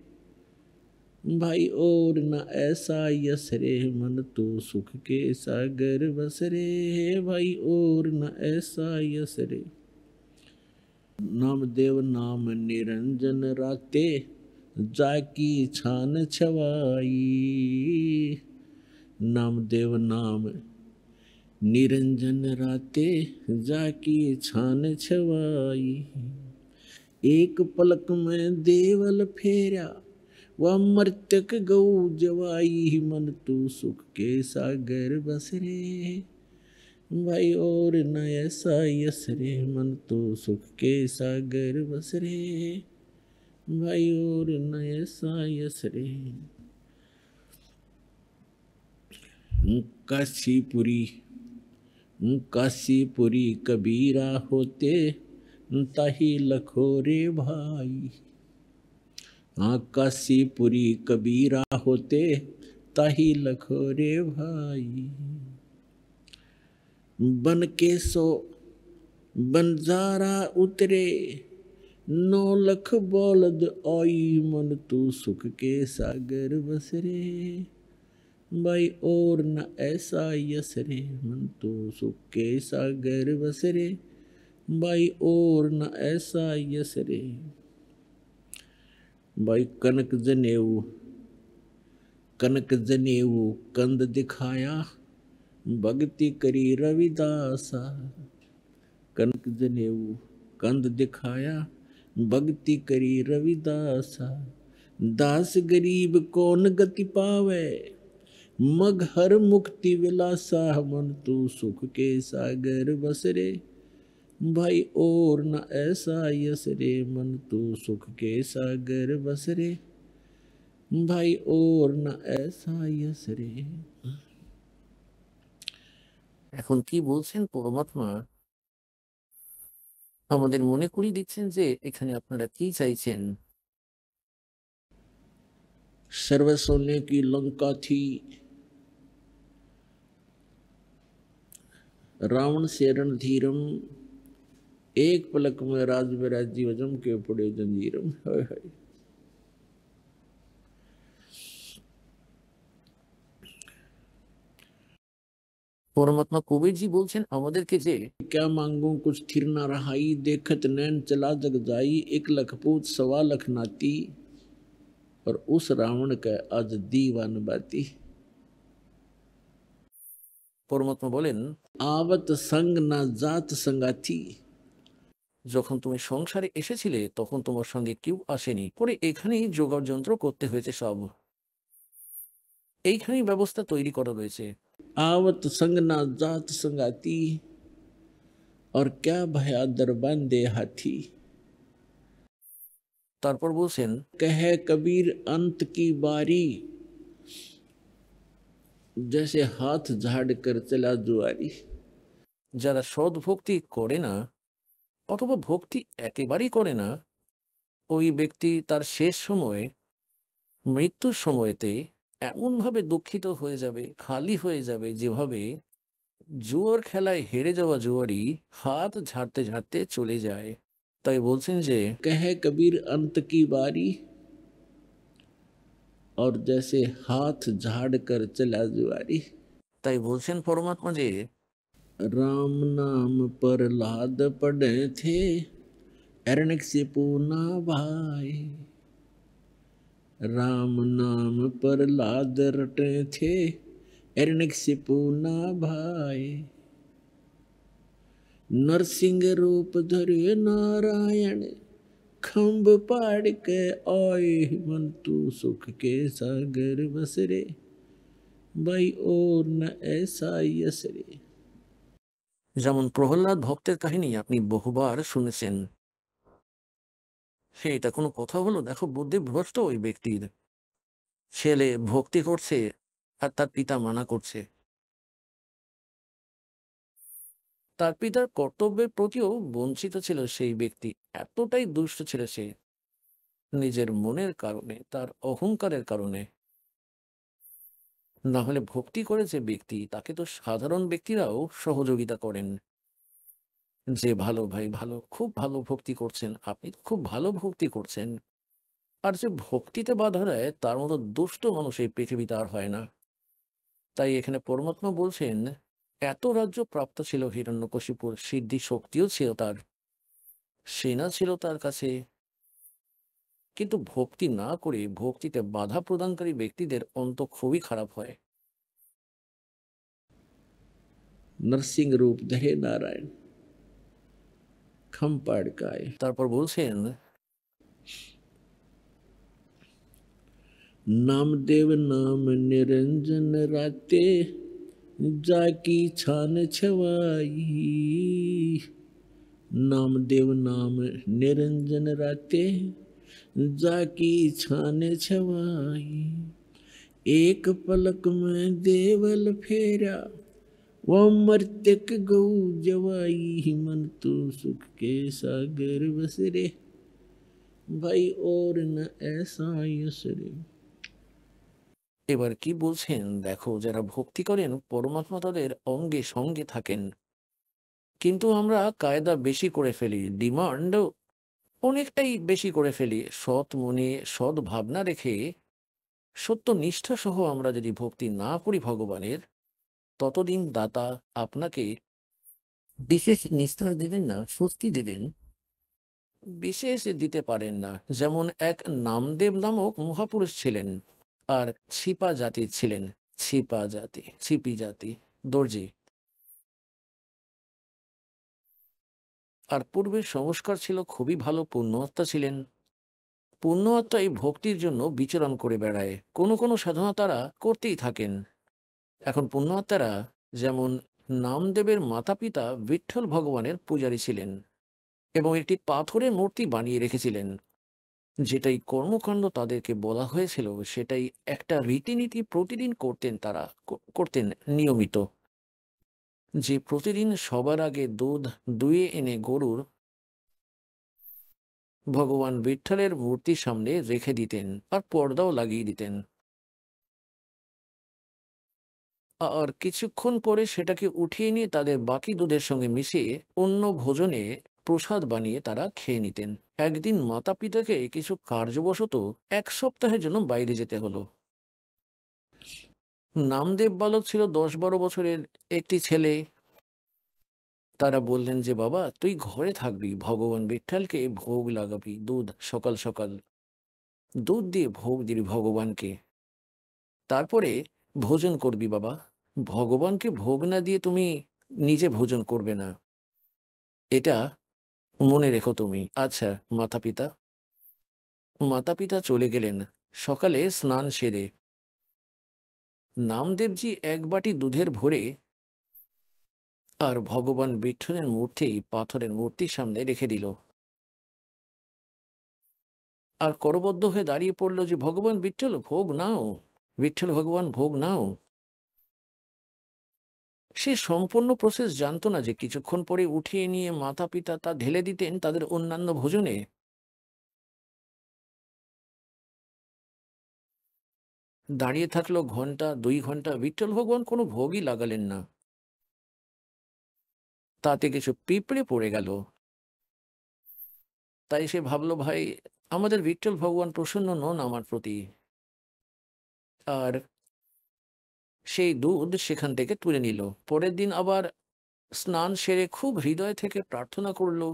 भाई और न ऐसा यस रे, मन तू सुख के सागर बस रे भाई और न ऐसा यस रे। नामदेव नाम निरंजन राते जाकी छान छवाई, नामदेव नाम निरंजन राते जाकी छान छवाई, एक पलक में देवल फेरा व मर्तक गौ जवाई, मन तू सुख के सागर बस रे भाई और न ऐसा यस रे, मन तू सुख के सागर बस रे भाई और न ऐसा यस रे। काशीपुरी कबीरा होते ताही लखोरे भाई, काशीपुरी कबीरा होते ताही लखोरे भाई, बन के सो बंजारा उतरे 9 लाख बौलद आई, मन तू सुख के सागर बस रे भाई और न ऐसा यस रे, मन तू सुख के सागर बस रे भाई और न ऐसा यस रे। भाई कनक जनेऊ कंद दिखाया भक्ति करी रविदासा, कनक जनेऊ कंद दिखाया भक्ति करी रविदासा, दास गरीब कौन गति पावे, मग हर मुक्ति विलासा, मन तू सुख के सागर बसरे, भाई और न ऐसा यस रे, मन तू सुख के सागर बसरे, भाई और न ऐसा यस रे। এখন কি বলছেন পরমাত্মা আমাদের মনে করিয়ে দিচ্ছেন যে এখানে আপনারা কি চাইছেন। सर्व सोने की लंका थी, रावण से रणधीरम, एक पलक में राज विराजी वजम के पड़े जंजीरम। हाय हाय। পরমাত্মা কবিরজি বলছেন আমাদেরকে যে क्या मांगू कुछ थिर ना रहाई, देखत नैन चला जग जाई, 1 लाख पूत 1.25 लाख नाती, और उस रावण का आज दीवान बाती। পরমাত্মা বলেন आवत संग ना जात संगाती, যখন তুমি সংসারে এসেছিলে তখন তোমার সঙ্গে কেউ আসেনি, পরে এখানেই যোগাড় যন্ত্র করতে হয়েছে সব, এইখানেই ব্যবস্থা তৈরি করা রয়েছে। आवत संग ना जात संगाती, और क्या भया दरबंदे हाथी। তারপর বলছেন कहे कबीर अंत की बारी, जैसे हाथ झाड़ कर चला जुआरी। যারা সৎ ভক্তি করে না অথবা ভক্তি একেবারেই করে না, ওই ব্যক্তি তার শেষ সময়ে মৃত্যুর সময়তে এমনভাবে দুঃখিত হয়ে যাবে, খালি হয়ে যাবে, যেভাবে জুয়ার খেলায় হেরে যাওয়া জুয়ারি হাত ঝাড়তে ঝাড়তে চলে যায়। তাই বলছেন যে कहे कबीर अंत की बारी, और जैसे हाथ झाड़ कर चला जुआरी। তাই বলছেন পরমাত্মা যে राम नाम पर लाद पड़े थे, अरण्यक से पूना भाई। राम नाम पर लाद रटे थे, अरण्यक से पूना भाई। नरसिंह रूप धरे नारायण, खम्भ पाड़ के आए, मन तू सुख के सागर बसरे, भाई और न ऐसा यसरे। যেমন প্রহ্লাদ ভক্তের কাহিনী আপনি বহুবার শুনেছেন। এটা কোনো কথা হলো? দেখো বুদ্ধি ভ্রষ্ট ওই ব্যক্তির, ছেলে ভক্তি করছে আর তার পিতা মানা করছে। তার পিতার কর্তব্যের প্রতিও বঞ্চিত ছিল সেই ব্যক্তি, এতটাই দুষ্ট ছিল সে, নিজের মনের কারণে, তার অহংকারের কারণে। না হলে ভক্তি করে যে ব্যক্তি তাকে তো সাধারণ ব্যক্তিরাও সহযোগিতা করেন, যে ভালো ভাই ভালো, খুব ভালো ভক্তি করছেন, আপনি তো খুব ভালো ভক্তি করছেন। আর যে ভক্তিতে বাধা দেয় তার মতো দুষ্ট মানুষ এই পৃথিবীতে আর হয় না। তাই এখানে পরমাত্মা বলছেন এত রাজ্য প্রাপ্ত ছিল হিরণ্যকশিপুর, সিদ্ধি শক্তিও ছিল তার, সেনা ছিল তার কাছে, কিন্তু ভক্তি না করে ভক্তিতে বাধা প্রদানকারী ব্যক্তিদের অন্ত খুবই খারাপ হয়। नरसिंह रूप धरे नारायण, खम पाड़ के आए। তারপর বলছেন नामदेव नाम निरंजन राते, जाकी छान छवाई। नामदेव नाम निरंजन राते, जाकी छान छवाई। एक पलक में देवल फेरा, वो मर्त्यक गौ जवाई। मन तू सुख के सागर बसरे, भाई और न ऐसा यसरे। এবার কি বলছেন দেখো, যারা ভক্তি করেন পরমাত্মা তাদের অঙ্গে সঙ্গে থাকেন, কিন্তু আমরা কায়দা বেশি করে ফেলি, ডিমান্ড অনেকটাই বেশি করে ফেলি। সৎ মনে সৎ ভাবনা রেখে সত্য নিষ্ঠা সহ আমরা যদি ভক্তি না করি ভগবানের, ততদিন দাতা আপনাকে বিশেষ নিষ্ঠা দেবেন না, স্বস্তি দেবেন, বিশেষ দিতে পারেন না। যেমন এক নামদেব নামক মহাপুরুষ ছিলেন, আর ছিপা জাতি ছিলেন, ছিপা জাতি, ছিপি জাতি, দর্জি। আর পূর্বের সংস্কার ছিল খুবই ভালো, পুণ্যাত্মা ছিলেন। পুণ্যাত্মা এই ভক্তির জন্য বিচরণ করে বেড়ায়, কোনো কোনো সাধনা তারা করতেই থাকেন। এখন পুণ্যাত্মারা যেমন নামদেবের মাতা পিতা বিঠ্ঠল ভগবানের পূজারী ছিলেন এবং একটি পাথরের মূর্তি বানিয়ে রেখেছিলেন। যেটাই কর্মকাণ্ড তাদেরকে বলা হয়েছিল সেটাই একটা রীতিনীতি প্রতিদিন করতেন, তারা করতেন নিয়মিত। যে প্রতিদিন সবার আগে দুধ দুয়ে এনে গরুর ভগবান বিঠ্ঠলের মূর্তির সামনে রেখে দিতেন আর পর্দাও লাগিয়ে দিতেন। আর কিছুক্ষণ পরে সেটাকে উঠিয়ে নিয়ে তাদের বাকি দুধের সঙ্গে মিশিয়ে অন্য ভোজনে প্রসাদ বানিয়ে তারা খেয়ে নিতেন। একদিন মাতা পিতাকে কিছু কার্যবশত 1 সপ্তাহের জন্য বাইরে যেতে হলো। নামদেব বালক ছিল 10-12 বছরের একটি ছেলে। তারা বললেন যে বাবা তুই ঘরে থাকবি, ভগবান বিঠ্ঠলকে ভোগ লাগাবি, দুধ সকাল সকাল দুধ দিয়ে ভোগ দিবি ভগবানকে, তারপরে ভোজন করবি বাবা। ভগবানকে ভোগ না দিয়ে তুমি নিজে ভোজন করবে না, এটা মনে রেখো তুমি। আচ্ছা মাতা পিতা। মাতা পিতা চলে গেলেন। সকালে স্নান সেরে নামদেবজি 1 বাটি দুধের ভরে আর ভগবান বিঠ্ঠলের মূর্তি পাথরের মূর্তির সামনে রেখে দিল আর করবদ্ধ হয়ে দাঁড়িয়ে পড়ল যে ভগবান বিঠ্ঠল ভোগ নাও, বিঠ্ঠল ভগবান ভোগ নাও। সে সম্পূর্ণ প্রসেস জানতো না যে কিছুক্ষণ পরে উঠিয়ে নিয়ে মাতা পিতা তা ঢেলে দিতেন তাদের অন্যান্য ভোজনে। দাঁড়িয়ে থাকলো ঘন্টা 2 ঘন্টা, বিঠ্ঠল ভগবান কোনো ভোগই লাগালেন না। তাতে কিছু পিঁপড়ে পড়ে গেল। তাই সে ভাবলো ভাই আমাদের বিঠ্ঠল ভগবান প্রসন্ন নন আমার প্রতি। আর সেই দুধ সেখান থেকে তুলে নিল। পরের দিন আবার স্নান সেরে খুব হৃদয় থেকে প্রার্থনা করলো,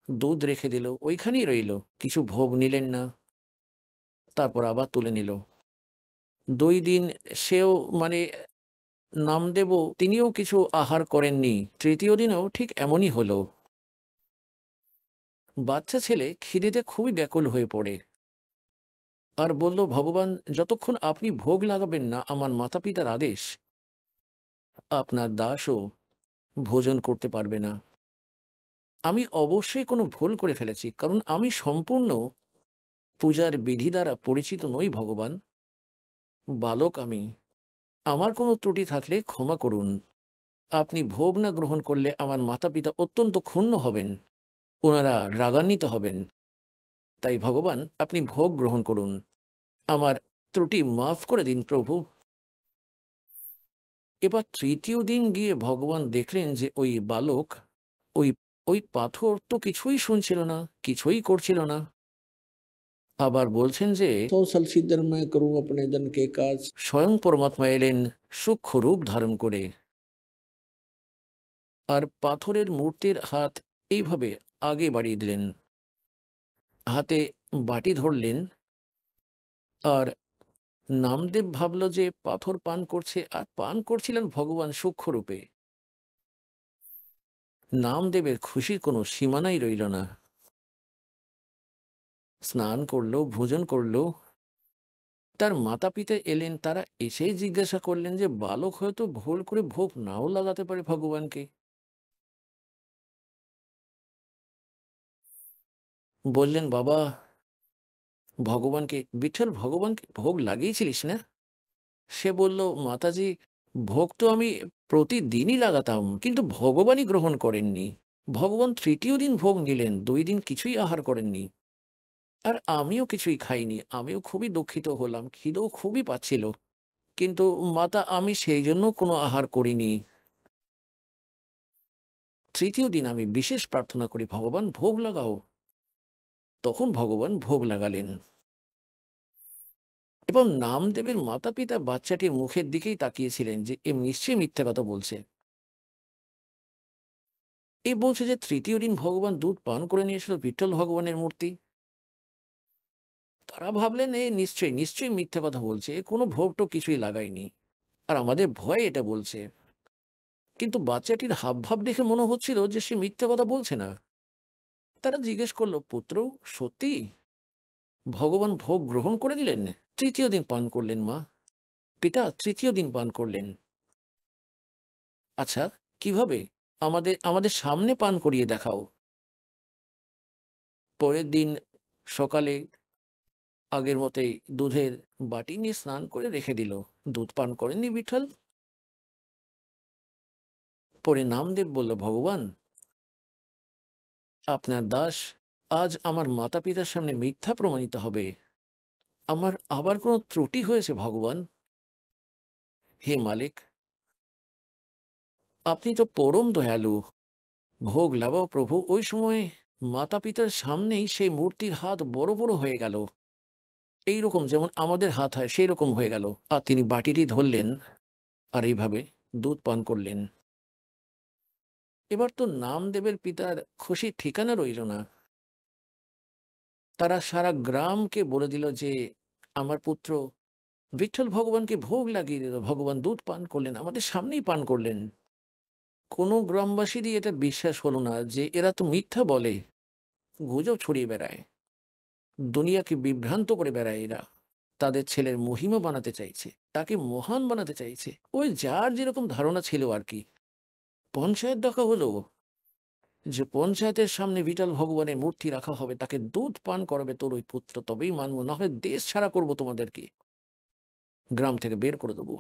দুধ রেখে দিল, ওইখানেই রইল, কিছু ভোগ নিলেন না। তারপর আবার তুলে নিল। 2 দিন সেও মানে নামদেবও তিনিও কিছু আহার করেননি। তৃতীয় দিনেও ঠিক এমনই হলো। বাচ্চা ছেলে খিদেতে খুবই ব্যাকুল হয়ে পড়ে আর বলল ভগবান যতক্ষণ আপনি ভোগ লাগাবেন না আমার মাতা পিতার আদেশ, আপনার দাসও ভোজন করতে পারবে না। আমি অবশ্যই কোনো ভুল করে ফেলেছি, কারণ আমি সম্পূর্ণ পূজার বিধি দ্বারা পরিচিত নই ভগবান। বালক আমি, আমার কোনো ত্রুটি থাকলে ক্ষমা করুন। আপনি ভোগ না গ্রহণ করলে আমার মাতা পিতা অত্যন্ত ক্ষুণ্ণ হবেন, ওনারা রাগান্বিত হবেন। তাই ভগবান আপনি ভোগ গ্রহণ করুন, আমার ত্রুটি মাফ করে দিন প্রভু। এবার তৃতীয় দিন গিয়ে ভগবান দেখলেন যে ওই বালক ওই ওই পাথর তো কিছুই শুনছিল না, কিছুই করছিল না। আবার বলছেন যে 100 साल सिद्धर मैं करूं अपने जन के काज। স্বয়ং পরমাত্মা এলেন সূক্ষ্ম রূপ ধারণ করে আর পাথরের মূর্তির হাত এইভাবে আগে বাড়িয়ে দিলেন, হাতে বাটি ধরলেন। আর নামদেব ভাবল যে পাথর পান করছে, আর পান করছিলেন ভগবান সূক্ষ্ম রূপে। নামদেবের খুশির কোনো সীমানাই রইল না। স্নান করলো, ভোজন করলো। তার মাতা পিতা এলেন, তারা এসেই জিজ্ঞাসা করলেন যে বালক হয়তো ভুল করে ভোগ নাও লাগাতে পারে ভগবানকে। বললেন বাবা ভগবানকে বিঠ্ঠল ভগবানকে ভোগ লাগিয়েছিলিস না? সে বলল মাতাজি ভোগ তো আমি প্রতিদিনই লাগাতাম, কিন্তু ভগবানই গ্রহণ করেননি। ভগবান তৃতীয় দিন ভোগ নিলেন, 2 দিন কিছুই আহার করেননি। আর আমিও কিছুই খাইনি। আমিও খুবই দুঃখিত হলাম, খিদেও খুবই পাচ্ছিল, কিন্তু মাতা আমি সেই জন্য কোনো আহার করিনি। তৃতীয় দিন আমি বিশেষ প্রার্থনা করি ভগবান ভোগ লাগাও। তখন ভগবান ভোগ লাগালেন এবং নামদেবের মাতা পিতা বাচ্চাটির মুখের দিকেই তাকিয়েছিলেন যে এ নিশ্চয়ই মিথ্যা কথা বলছে। এ বলছে যে তৃতীয় দিন ভগবান দুধ পান করে নিয়েছিল বিঠ্ঠল ভগবানের মূর্তি। তারা ভাবলেন এ নিশ্চয়ই নিশ্চয়ই মিথ্যা কথা বলছে, এ কোনো ভোগ টোগ কিছুই লাগায়নি আর আমাদের ভয়ে এটা বলছে। কিন্তু বাচ্চাটির হাবভাব দেখে মনে হচ্ছিল যে সে মিথ্যে কথা বলছে না। তারা জিজ্ঞেস করলো, পুত্র, সত্যি ভগবান ভোগ গ্রহণ করে দিলেন? তৃতীয় দিন পান করলেন মা। পিতা তৃতীয় দিন পান করলেন। আচ্ছা, কিভাবে? আমাদের আমাদের সামনে পান করিয়ে দেখাও। পরের দিন সকালে আগের মতোই দুধের বাটি নিয়ে স্নান করে রেখে দিল। দুধ পান করেননি বিঠল। পরে নামদেব বলল, ভগবান, আপনার দাস আজ আমার মাতা পিতার সামনে মিথ্যা প্রমাণিত হবে। আমার আবার কোনো ত্রুটি হয়েছে ভগবান? হে মালিক, আপনি তো পরম দয়ালু। ভোগ লাগাও প্রভু। ওই সময় মাতা পিতার সামনেই সেই মূর্তির হাত বড় বড় হয়ে গেল, এইরকম যেমন আমাদের হাত হয় সেই রকম হয়ে গেল। আর তিনি বাটিটি ধরলেন আর এইভাবে দুধ পান করলেন। এবার তো নামদেবের পিতার খুশির ঠিকানা রইল না। তারা সারা গ্রামকে বলে দিল যে আমার পুত্র বিঠ্ঠল ভগবানকে ভোগ লাগিয়ে দিল, ভগবান দুধ পান করলেন, আমাদের সামনেই পান করলেন। কোনো গ্রামবাসীরই এটা বিশ্বাস হলো না যে এরা তো মিথ্যা বলে, গুজব ছড়িয়ে বেড়ায়, দুনিয়াকে বিভ্রান্ত করে বেড়ায়। এরা তাদের ছেলের মহিমা বানাতে চাইছে, তাকে মহান বানাতে চাইছে, ওই যার যেরকম ধারণা ছিল আর কি। পঞ্চায়েত ডাকা হলো যে পঞ্চায়েতের সামনে বিঠাল ভগবানের মূর্তি রাখা হবে, তাকে দুধ পান করাবে তোর ওই পুত্র, তবেই মানবো, না হলে দেশ ছাড়া করবো, তোমাদেরকে গ্রাম থেকে বের করে দেবো।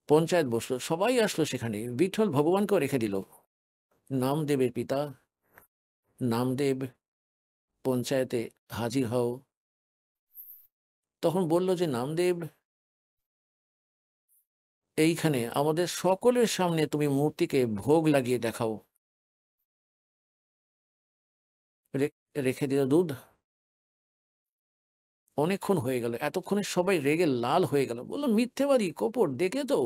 পঞ্চায়েত বসলো, সবাই আসলো সেখানে, বিঠল ভগবানকেও রেখে দিল। নামদেবের পিতা নামদেব পঞ্চায়েতে হাজির হও। তখন বলল যে নামদেব, এইখানে আমাদের সকলের সামনে তুমি মূর্তিকে ভোগ লাগিয়ে দেখাও। রেখে দিল দুধ। অনেকক্ষণ হয়ে গেল, এতক্ষণে সবাই রেগে লাল হয়ে গেল, বললো মিথ্যেবাদী, কপট, দেখে তো।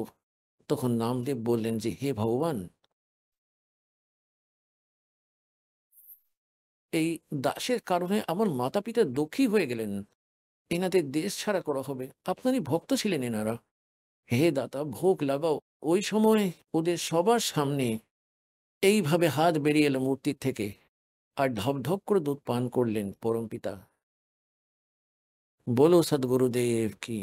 তখন নামদেব বললেন যে হে ভগবান, এই দাসের কারণে আমার মাতা পিতা দুঃখী হয়ে গেলেন, এনাদের দেশ ছাড়া করা হবে, আপনারই ভক্ত ছিলেন এনারা, হে দাতা ভোগ লাগাও। ওই সময় ওদের সবার সামনে এইভাবে হাত বেরিয়ে এলো মূর্তির থেকে, আর ঢপ ঢপ করে দুধ পান করলেন পরমপিতা। বলো সদ্গুরুদেব কি।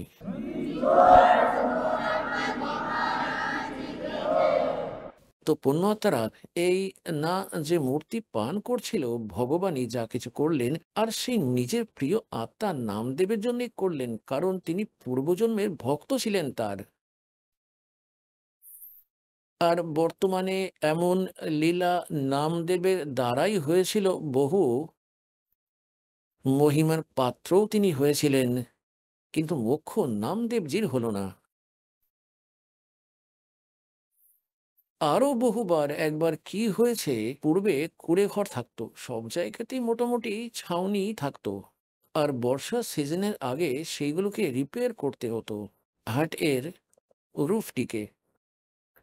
তো পুণ্যাত্মারা, এই না যে মূর্তি পান করছিল, ভগবানই যা কিছু করলেন, আর সেই নিজের প্রিয় আত্মা নামদেবের জন্য করলেন, কারণ তিনি পূর্বজন্মের ভক্ত ছিলেন তার। আর বর্তমানে এমন লীলা নামদেবের দ্বারাই হয়েছিল, বহু মহিমার পাত্রও তিনি হয়েছিলেন, কিন্তু মোক্ষ নামদেবজির হলো না। আরো বহুবার, একবার কি হয়েছে, পূর্বে কুঁড়ে ঘর থাকতো, সব জায়গাতেই মোটামুটি ছাউনি থাকতো, আর বর্ষা সিজনের আগে সেইগুলোকে রিপেয়ার করতে হতো। হাট এর রুফটিকে,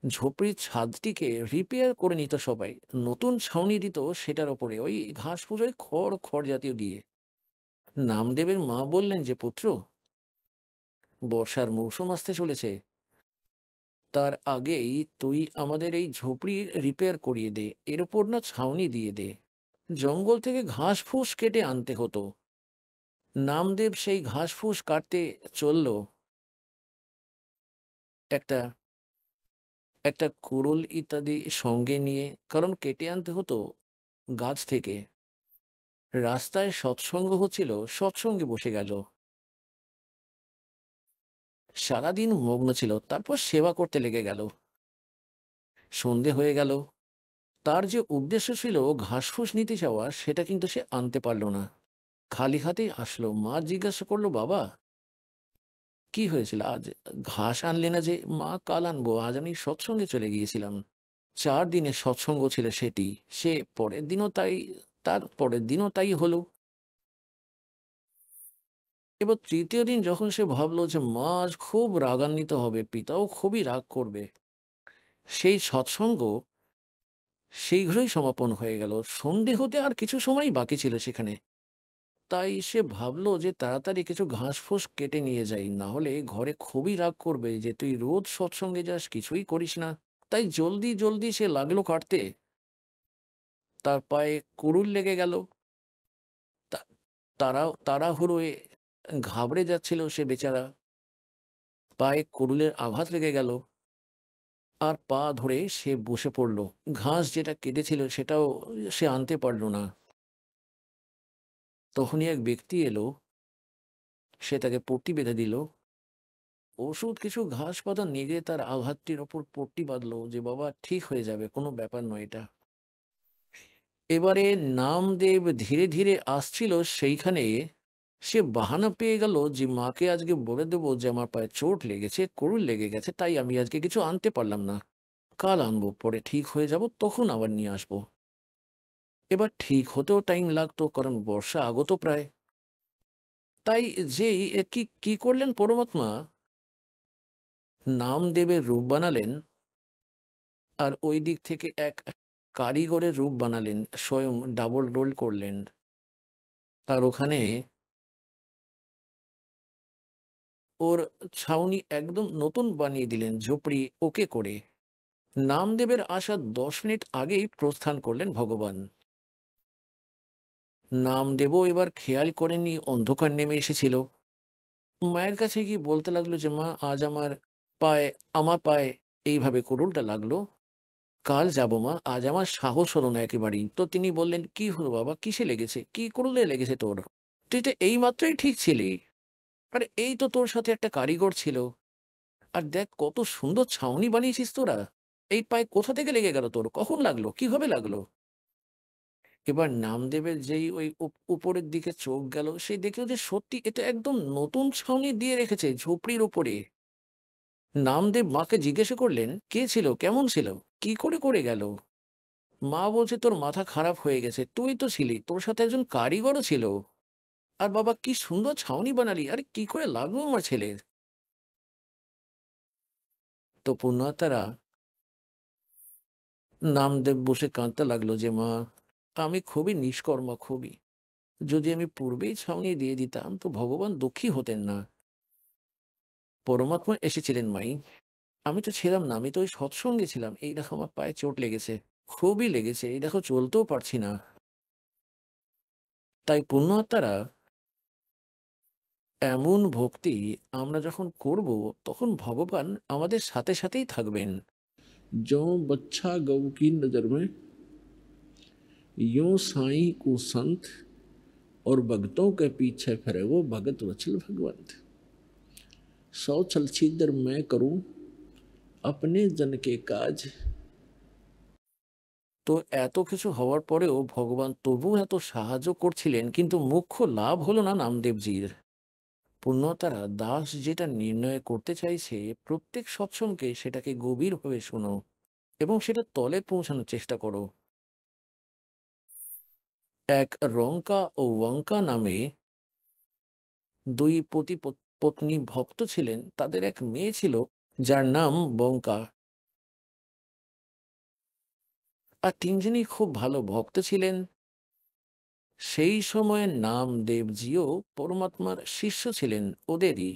ঝোপড়ির ছাদটিকে রিপেয়ার করে নিত সবাই, নতুন ছাউনি দিত সেটার ওপরে, ওই ঘাস পুজোয় খড় খড় জাতীয় দিয়ে। নামদেবের মা বললেন যে পুত্র, বর্ষার মৌসুম আসতে চলেছে, তার আগেই তুই আমাদের এই ঝোপড়ি রিপেয়ার করিয়ে দে, এর উপর না ছাউনি দিয়ে দে। জঙ্গল থেকে ঘাস ফুস কেটে আনতে হতো। নামদেব সেই ঘাস ফুস কাটতে চলল। একটা একটা কুড়ুল ইত্যাদি সঙ্গে নিয়ে, কারণ কেটে আনতে হতো গাছ থেকে। রাস্তায় সৎসঙ্গ হচ্ছিল, সৎসঙ্গে বসে গেল, সারাদিন মগ্ন ছিল, তারপর সেবা করতে লেগে গেল। সন্ধে হয়ে গেল। তার যে উদ্দেশ্য ছিল ঘাসফুস নিতে যাওয়া, সেটা কিন্তু সে আনতে পারল না, খালি হাতেই আসলো। মা জিজ্ঞাসা করলো, বাবা কি হয়েছিল আজ, ঘাস আনলে না যে? মা, কাল আনবো, আজ আমি সৎসঙ্গে চলে গিয়েছিলাম। 4 দিনের সৎসঙ্গ ছিল সেটি, সে পরের দিনও তাই, তার পরের দিনও তাই হলো। এবার তৃতীয় দিন যখন সে ভাবলো যে মা আজ খুব রাগান্বিত হবে, পিতাও খুবই রাগ করবে, সেই সৎসঙ্গ শীঘ্রই সমাপন হয়ে গেল। সন্ধে হতে আর কিছু সময় বাকি ছিল সেখানে। তাই সে ভাবলো যে তাড়াতাড়ি কিছু ঘাস ফুস কেটে নিয়ে যাই, না হলে ঘরে খুবই রাগ করবে যে তুই রোজ সৎসঙ্গে যাস, কিছুই করিস না। তাই জলদি জলদি সে লাগলো কাটতে। তার পায়ে কুড়ুল লেগে গেল। তা- তাড়াহুড়োয় ঘাবড়ে যাচ্ছিল সে বেচারা। পায়ে কুড়ুলের আঘাত লেগে গেল আর পা ধরে সে বসে পড়ল। ঘাস যেটা কেটেছিল সেটাও সে আনতে পারল না। তখনই এক ব্যক্তি এলো, সে তাকে পট্টি বেঁধে দিল। ওষুধ কিছু ঘাস পাতা নিয়ে তার আঘাতটির ওপর পট্টি বাঁধলো যে বাবা ঠিক হয়ে যাবে, কোনো ব্যাপার নয় এটা। এবারে নামদেব ধীরে ধীরে আসছিল, সেইখানে সে বাহানা পেয়ে গেল যে মাকে আজকে বলে দেবো যে আমার পায়ে চোট লেগেছে, কুড়ুল লেগে গেছে, তাই আমি আজকে কিছু আনতে পারলাম না, কাল আনবো, পরে ঠিক হয়ে যাব তখন আবার নিয়ে আসবো। এবার ঠিক হতেও টাইম লাগতো, কারণ বর্ষা আগত প্রায়। তাই যেই কি কি করলেন পরমাত্মা, নামদেবের রূপ বানালেন আর ওই দিক থেকে এক কারিগরের রূপ বানালেন, স্বয়ং ডাবল রোল করলেন। আর ওখানে ওর ছাউনি একদম নতুন বানিয়ে দিলেন, ঝুপড়ি ওকে করে। নামদেবের আসার 10 মিনিট আগেই প্রস্থান করলেন ভগবান। নামদেবও এবার খেয়াল করেননি অন্ধকার নেমে এসেছিল। মায়ের কাছে গিয়ে বলতে লাগলো যে মা, আজ আমার পায়ে এইভাবে কুড়ুলটা লাগলো, কাল যাবো মা, আজ আমার সাহস হলো না একেবারেই। তো তিনি বললেন, কি হলো বাবা, কিসে লেগেছে, কি কুড়ুলে লেগেছে তোর? তুই তো এই মাত্রই ঠিক ছিলি। আরে এই তো তোর সাথে একটা কারিগর ছিল, আর দেখ কত সুন্দর ছাউনি বানিয়েছিস তোরা। এই পায়ে কোথা থেকে লেগে গেল তোর, কখন লাগলো, কিভাবে লাগলো? এবার নামদেবের যেই ওই উপরের দিকে চোখ গেল, সেই দেখলো যে সত্যি এটা একদম নতুন ছাউনি দিয়ে রেখেছে ঝুপড়ির উপরে। নামদেব মাকে জিজ্ঞাসা করলেন, কে ছিল, কেমন ছিল, কি করে করে গেল? মা বলছে, তোর মাথা খারাপ হয়ে গেছে, তুই তো ছিলি, তোর সাথে একজন কারিগরও ছিল। আর বাবা কি সুন্দর ছাউনি বানালি, আরে কি করে লাগলো আমার ছেলের? তো পুণ্যাত্মারা, নামদেব বসে কাঁদতে লাগলো যে মা, আমি খুবই নিষ্কর্মা, খুবই, যদি আমি পূর্বেই ছাউনি দিয়ে দিতাম তো ভগবান দুঃখী হতেন না। পরমাত্মা এসেছিলেন মাই, আমি তো ছিলাম না, আমি তো ওই সৎসঙ্গে ছিলাম। এই দেখো আমার পায়ে চোট লেগেছে, খুবই লেগেছে, এই দেখো চলতেও পারছি না। তাই পুণ্যাত্মারা, এমন ভক্তি আমরা যখন করব তখন ভগবান আমাদের সাথে সাথেই থাকবেন। जो बच्चा गौ की नजर में, यूं साईं को संत और भक्तों के पीछे फिरे वो भगत वत्सल भगवंत। सौ छलछीदर मैं करूं अपने जन के काज। তো এত কিছু হওয়ার পরেও ভগবান তবু এত সাহায্য করছিলেন, কিন্তু মুখ্য লাভ হলো না নামদেবজির। পুণ্যতারা, দাস যেটা নির্ণয় করতে চাইছে প্রত্যেক সৎসঙ্গে সেটাকে গভীরভাবে শোনো এবং সেটা তলে পৌঁছানোর চেষ্টা করো। এক রঙ্কা ও ওয়াঙ্কা নামে দুই পত্নী ভক্ত ছিলেন। তাদের এক মেয়ে ছিল যার নাম বঙ্কা। আর তিনজনই খুব ভালো ভক্ত ছিলেন। সেই সময়ে নামদেবজিও পরমাত্মার শিষ্য ছিলেন, ওদেরই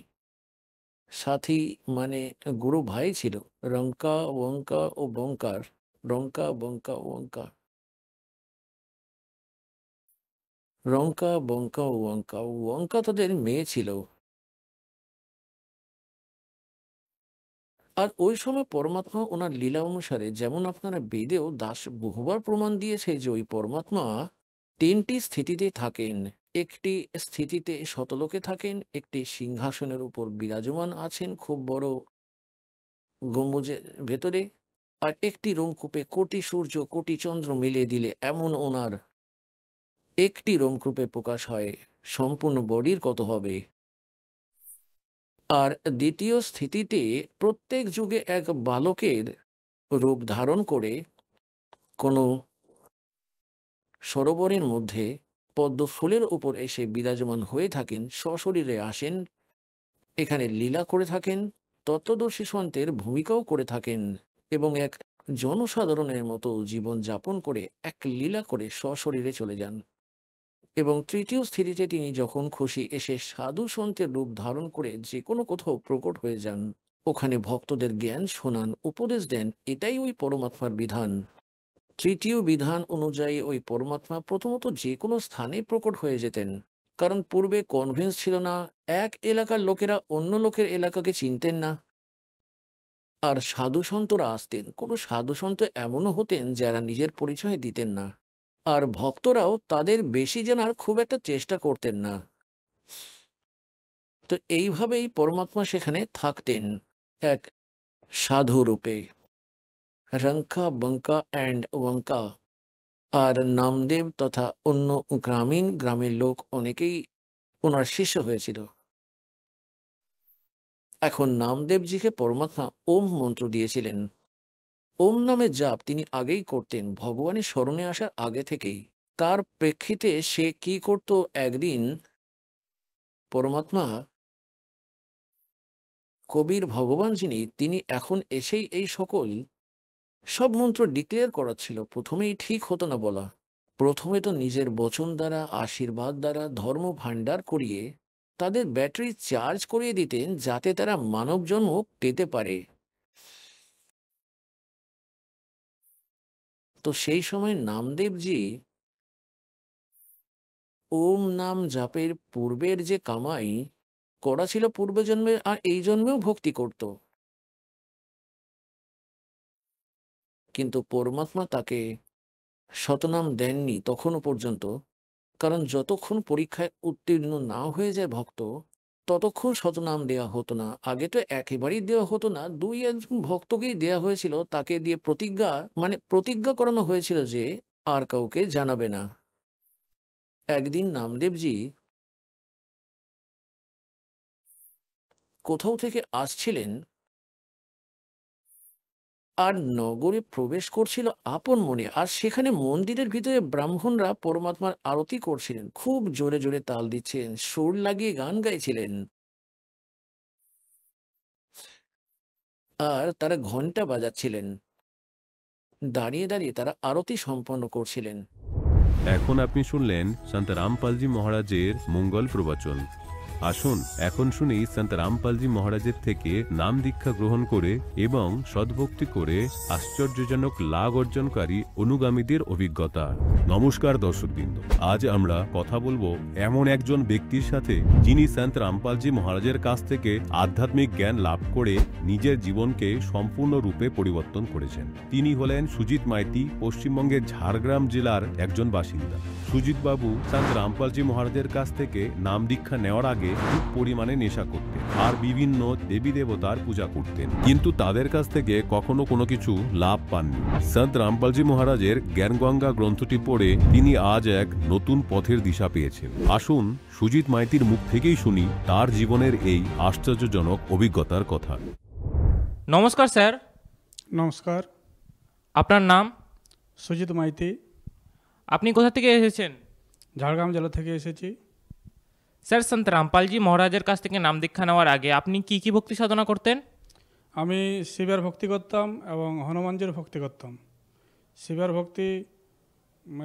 সাথী, মানে গুরু ভাই ছিল। রঙ্কা ওঙ্কা ও বঙ্কার, রঙ্কা বঙ্কা ওঙ্কা, রঙ্কা বঙ্কা ও ওঙ্কা, ওঙ্কা তাদের মেয়ে ছিল। আর ওই সময় পরমাত্মা ওনার লীলা অনুসারে, যেমন আপনারা বেদেও দাস বহুবার প্রমাণ দিয়েছে যে ওই পরমাত্মা 3টি স্থিতিতে থাকেন। একটি স্থিতিতে শতলোকে থাকেন, একটি সিংহাসনের উপর বিরাজমান আছেন খুব বড় গম্বুজের ভেতরে, আর একটি রোমকূপে কোটি সূর্য কোটি চন্দ্র মিলিয়ে দিলে এমন ওনার একটি রোমকূপে প্রকাশ হয়, সম্পূর্ণ বডির কত হবে। আর দ্বিতীয় স্থিতিতে প্রত্যেক যুগে এক বালকের রূপ ধারণ করে কোনো সরোবরের মধ্যে পদ্ম ফুলের উপর এসে বিরাজমান হয়ে থাকেন, সশরীরে আসেন, এখানে লীলা করে থাকেন, তত্ত্বদর্শী সন্তের ভূমিকাও করে থাকেন এবং এক জনসাধারণের মতো জীবন যাপন করে এক লীলা করে সশরীরে চলে যান। এবং তৃতীয় স্থিতিতে তিনি যখন খুশি এসে সাধু সন্তের রূপ ধারণ করে যে কোনো কোথাও প্রকট হয়ে যান, ওখানে ভক্তদের জ্ঞান শোনান, উপদেশ দেন। এটাই ওই পরমাত্মার বিধান। তৃতীয় বিধান অনুযায়ী ওই পরমাত্মা প্রথমত যে কোনো স্থানে প্রকট হয়ে যেতেন, কারণ পূর্বে কনভেন্স ছিল না, এক এলাকার লোকেরা অন্য লোকের এলাকাকে চিনতেন না। আর সাধু সন্তরা আসতেন, কোনো সাধু সন্ত এমনও হতেন যারা নিজের পরিচয় দিতেন না, আর ভক্তরাও তাদের বেশি জানার খুব একটা চেষ্টা করতেন না। তো এইভাবেই পরমাত্মা সেখানে থাকতেন এক সাধু রূপে, রঙ্কা বঙ্কা অ্যান্ড ওঙ্কা। আর নামদেব তথা অন্য গ্রামের লোক অনেকেই ওনার শিষ্য হয়েছিল। এখন নামদেবজিকে পরমাত্মা ওম মন্ত্র দিয়েছিলেন। ওম নামের জাপ তিনি আগেই করতেন, ভগবানের স্মরণে আসার আগে থেকেই। তার প্রেক্ষিতে সে কি করত, একদিন পরমাত্মা কবির ভগবান যিনি, তিনি এখন এসেই এই সব মন্ত্র ডিক্লেয়ার করাচ্ছিল। প্রথমেই ঠিক হতো না বলা, প্রথমে তো নিজের বচন দ্বারা, আশীর্বাদ দ্বারা ধর্ম ভাণ্ডার করিয়ে তাদের ব্যাটারি চার্জ করিয়ে দিতেন, যাতে তারা মানব জন্ম পেতে পারে। তো সেই সময় নামদেবজি ওম নাম জাপের পূর্বের যে কামাই করা ছিল পূর্ব জন্মে, আর এই জন্মেও ভক্তি করত, কিন্তু পরমাত্মা তাকে শতনাম দেননি তখনও পর্যন্ত। কারণ যতক্ষণ পরীক্ষায় উত্তীর্ণ না হয়ে যায় ভক্ত, ততক্ষণ শতনাম দেওয়া হতো না। আগে তো একেবারেই দেওয়া হতো না, দুই একজন ভক্তকেই দেওয়া হয়েছিল, তাকে দিয়ে প্রতিজ্ঞা করানো হয়েছিল যে আর কাউকে জানাবে না। একদিন নামদেবজি কোথাও থেকে আসছিলেন, আর নগরে প্রবেশ করছিল আপন মনে। আর সেখানে মন্দিরের ভিতরে ব্রাহ্মণরা পরমাত্মার আরতি করছিলেন, খুব জোরে জোরে তাল দিচ্ছিলেন, সুর লাগিয়ে গান গাইছিলেন, আর তারা ঘন্টা বাজাচ্ছিলেন। দাঁড়িয়ে দাঁড়িয়ে তারা আরতি সম্পন্ন করছিলেন। এখন আপনি শুনলেন সন্ত রামপালজি মহারাজের মঙ্গল প্রবচন। আসুন এখন শুনি সন্ত রামপালজি মহারাজের থেকে নাম দীক্ষা গ্রহণ করে এবং সদ্ভক্তি করে আশ্চর্যজনক লাভ অর্জনকারী অনুগামীদের অভিজ্ঞতা। নমস্কার দর্শকবৃন্দ, আজ আমরা কথা বলবো এমন একজন ব্যক্তির সাথে যিনি সন্ত রামপালজি মহারাজের কাছ থেকে আধ্যাত্মিক জ্ঞান লাভ করে নিজের জীবনকে সম্পূর্ণরূপে পরিবর্তন করেছেন। তিনি হলেন সুজিত মাইতি, পশ্চিমবঙ্গের ঝাড়গ্রাম জেলার একজন বাসিন্দা। সুজিত বাবু সন্ত রামপালজি মহারাজের কাছ থেকে নাম দীক্ষা নেওয়ার আগে খুব পরিমাণে নেশা করতেন আর বিভিন্ন দেবী দেবতার পূজা করতেন, কিন্তু তাদের কাছ থেকে কখনো কোনো কিছু লাভ পাননি। সন্ত রামপালজি মহারাজের জ্ঞানগঙ্গা গ্রন্থটি পড়ে তিনি আজ এক নতুন পথের দিশা পেয়েছেন। আসুন সুজিত মাইতির মুখ থেকেই শুনি তার জীবনের এই আশ্চর্যজনক অভিজ্ঞতার কথা। নমস্কার স্যার। নমস্কার। আপনার নাম? সুজিত মাইতি। আপনি কোথা থেকে এসেছেন? ঝাড়গ্রাম জেলা থেকে এসেছি। স্যার, সন্ত রামপালজি মহারাজের কাছ থেকে নাম দীক্ষা নেওয়ার আগে আপনি কি কি ভক্তি সাধনা করতেন? আমি শিবের ভক্তি করতাম এবং হনুমানজির ভক্তি করতাম। শিবের ভক্তি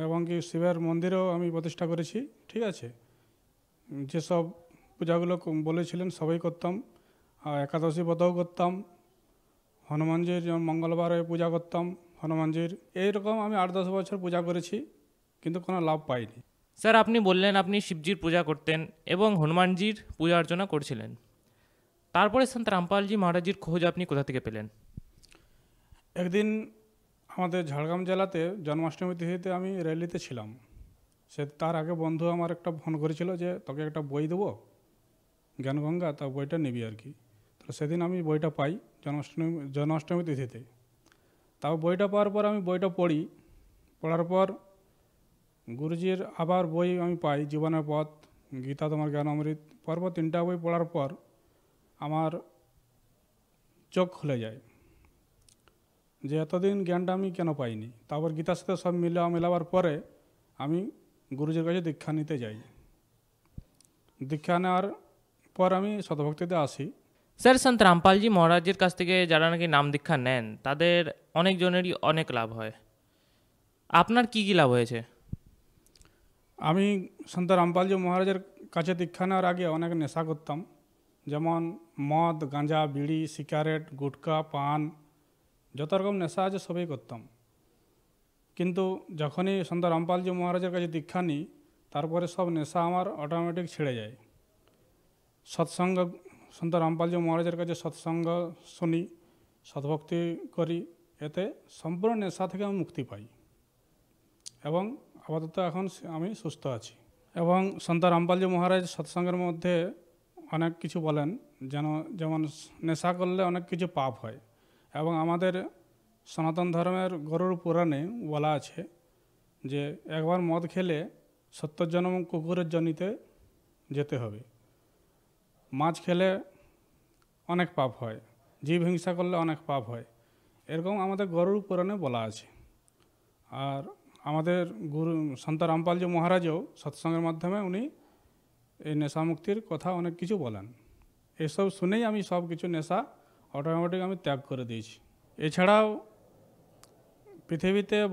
এবং কি শিবের মন্দিরেও আমি প্রতিষ্ঠা করেছি, ঠিক আছে। যেসব পূজাগুলো বলেছিলেন সবাই করতাম, আর একাদশী ব্রতও করতাম। হনুমানজির যেমন মঙ্গলবারে পূজা করতাম হনুমানজির। এইরকম আমি 8-10 বছর পূজা করেছি, কিন্তু কোনো লাভ পাইনি। স্যার, আপনি বললেন আপনি শিবজির পূজা করতেন এবং হনুমানজির পূজা অর্চনা করছিলেন। তারপরে সন্ত রামপালজি মহারাজজির খোঁজ আপনি কোথা থেকে পেলেন? একদিন আমাদের ঝাড়গ্রাম জেলাতে জন্মাষ্টমী তিথিতে আমি র্যালিতে ছিলাম। তার আগে বন্ধু আমার একটা ফোন করেছিল যে তোকে একটা বই দেবো জ্ঞানগঙ্গা, তা বইটা নিবি আর কি। তো সেদিন আমি বইটা পাই জন্মাষ্টমী তিথিতে। তাও বইটা পাওয়ার পর আমি বইটা পড়ার পর গুরুজির আবার বই আমি পাই, জীবনের পথ, গীতা, তোমার জ্ঞান অমৃত। পরপর 3টা বই পড়ার পর আমার চোখ খুলে যায় যে এতদিন জ্ঞানটা আমি কেন পাইনি। তারপর গীতার সাথে সব মেলাবার পরে আমি গুরুজির কাছে দীক্ষা নিতে যাই। দীক্ষা নেওয়ার পর আমি শতভক্তিতে আসি। স্যার, সন্ত রামপালজি মহারাজের কাছ থেকে যারা নাকি নাম দীক্ষা নেন তাদের অনেকজনেরই অনেক লাভ হয়। আপনার কি কি লাভ হয়েছে? আমি সন্ত রামপালজি মহারাজের কাছে দীক্ষা নেওয়ার আগে অনেক নেশা করতাম, যেমন মদ, গাঁজা, বিড়ি, সিগারেট, গুটকা, পান, যত রকম নেশা আছে সবই করতাম। কিন্তু যখনই সন্ত রামপালজি মহারাজের কাছে দীক্ষা নিই, তারপরে সব নেশা আমার অটোমেটিক ছেড়ে যায়। সৎসঙ্গ, সন্ত রামপালজি মহারাজের কাছে সৎসঙ্গ শুনি, সদ্ভক্তি করি, এতে সম্পূর্ণ নেশা থেকে আমি মুক্তি পাই এবং আপাতত এখন আমি সুস্থ আছি। এবং সন্ত রামপালজি মহারাজ সৎসঙ্গের মধ্যে অনেক কিছু বলেন, যেমন নেশা করলে অনেক কিছু পাপ হয়, এবং আমাদের সনাতন ধর্মের গরুড় পুরাণে বলা আছে যে একবার মদ খেলে 70 জন্ম কুকুরের জনিতে যেতে হবে। মাছ খেলে অনেক পাপ হয়, জীব হিংসা করলে অনেক পাপ হয়, এরকম আমাদের গরুড় পুরাণে বলা আছে। আর আমাদের গুরু সন্ত রামপালজি মহারাজও সৎসঙ্গের মাধ্যমে উনি এই নেশা মুক্তির কথা অনেক কিছু বলেন। এসব শুনেই আমি সব কিছু নেশা অটোমেটিক আমি ত্যাগ করে দিয়েছি। এছাড়াও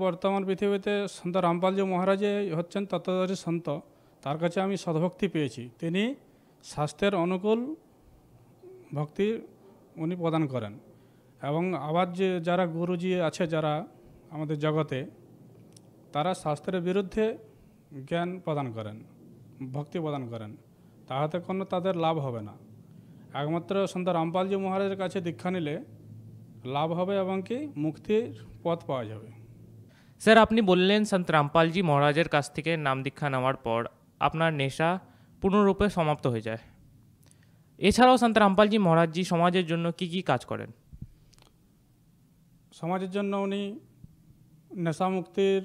বর্তমান পৃথিবীতে সন্ত রামপালজি মহারাজে হচ্ছেন তত্ত্বদর্শী সন্ত, তার কাছে আমি সদ্ভক্তি পেয়েছি। তিনি স্বাস্থ্যের অনুকূল ভক্তি উনি প্রদান করেন, এবং আবার যারা গুরুজি আছে যারা আমাদের জগতে, তারা শাস্ত্রের বিরুদ্ধে জ্ঞান প্রদান করেন, ভক্তি প্রদান করেন, তাহাতে কোনো তাদের লাভ হবে না। একমাত্র সন্ত রামপালজি মহারাজের কাছে দীক্ষা নিলে লাভ হবে এবং কি মুক্তির পথ পাওয়া যাবে। স্যার, আপনি বললেন সন্ত রামপালজি মহারাজের কাছ থেকে নাম দীক্ষা নেওয়ার পর আপনার নেশা পূর্ণরূপে সমাপ্ত হয়ে যায়। এছাড়াও সন্ত রামপালজি মহারাজজি সমাজের জন্য কি কি কাজ করেন? সমাজের জন্য উনি নেশা মুক্তির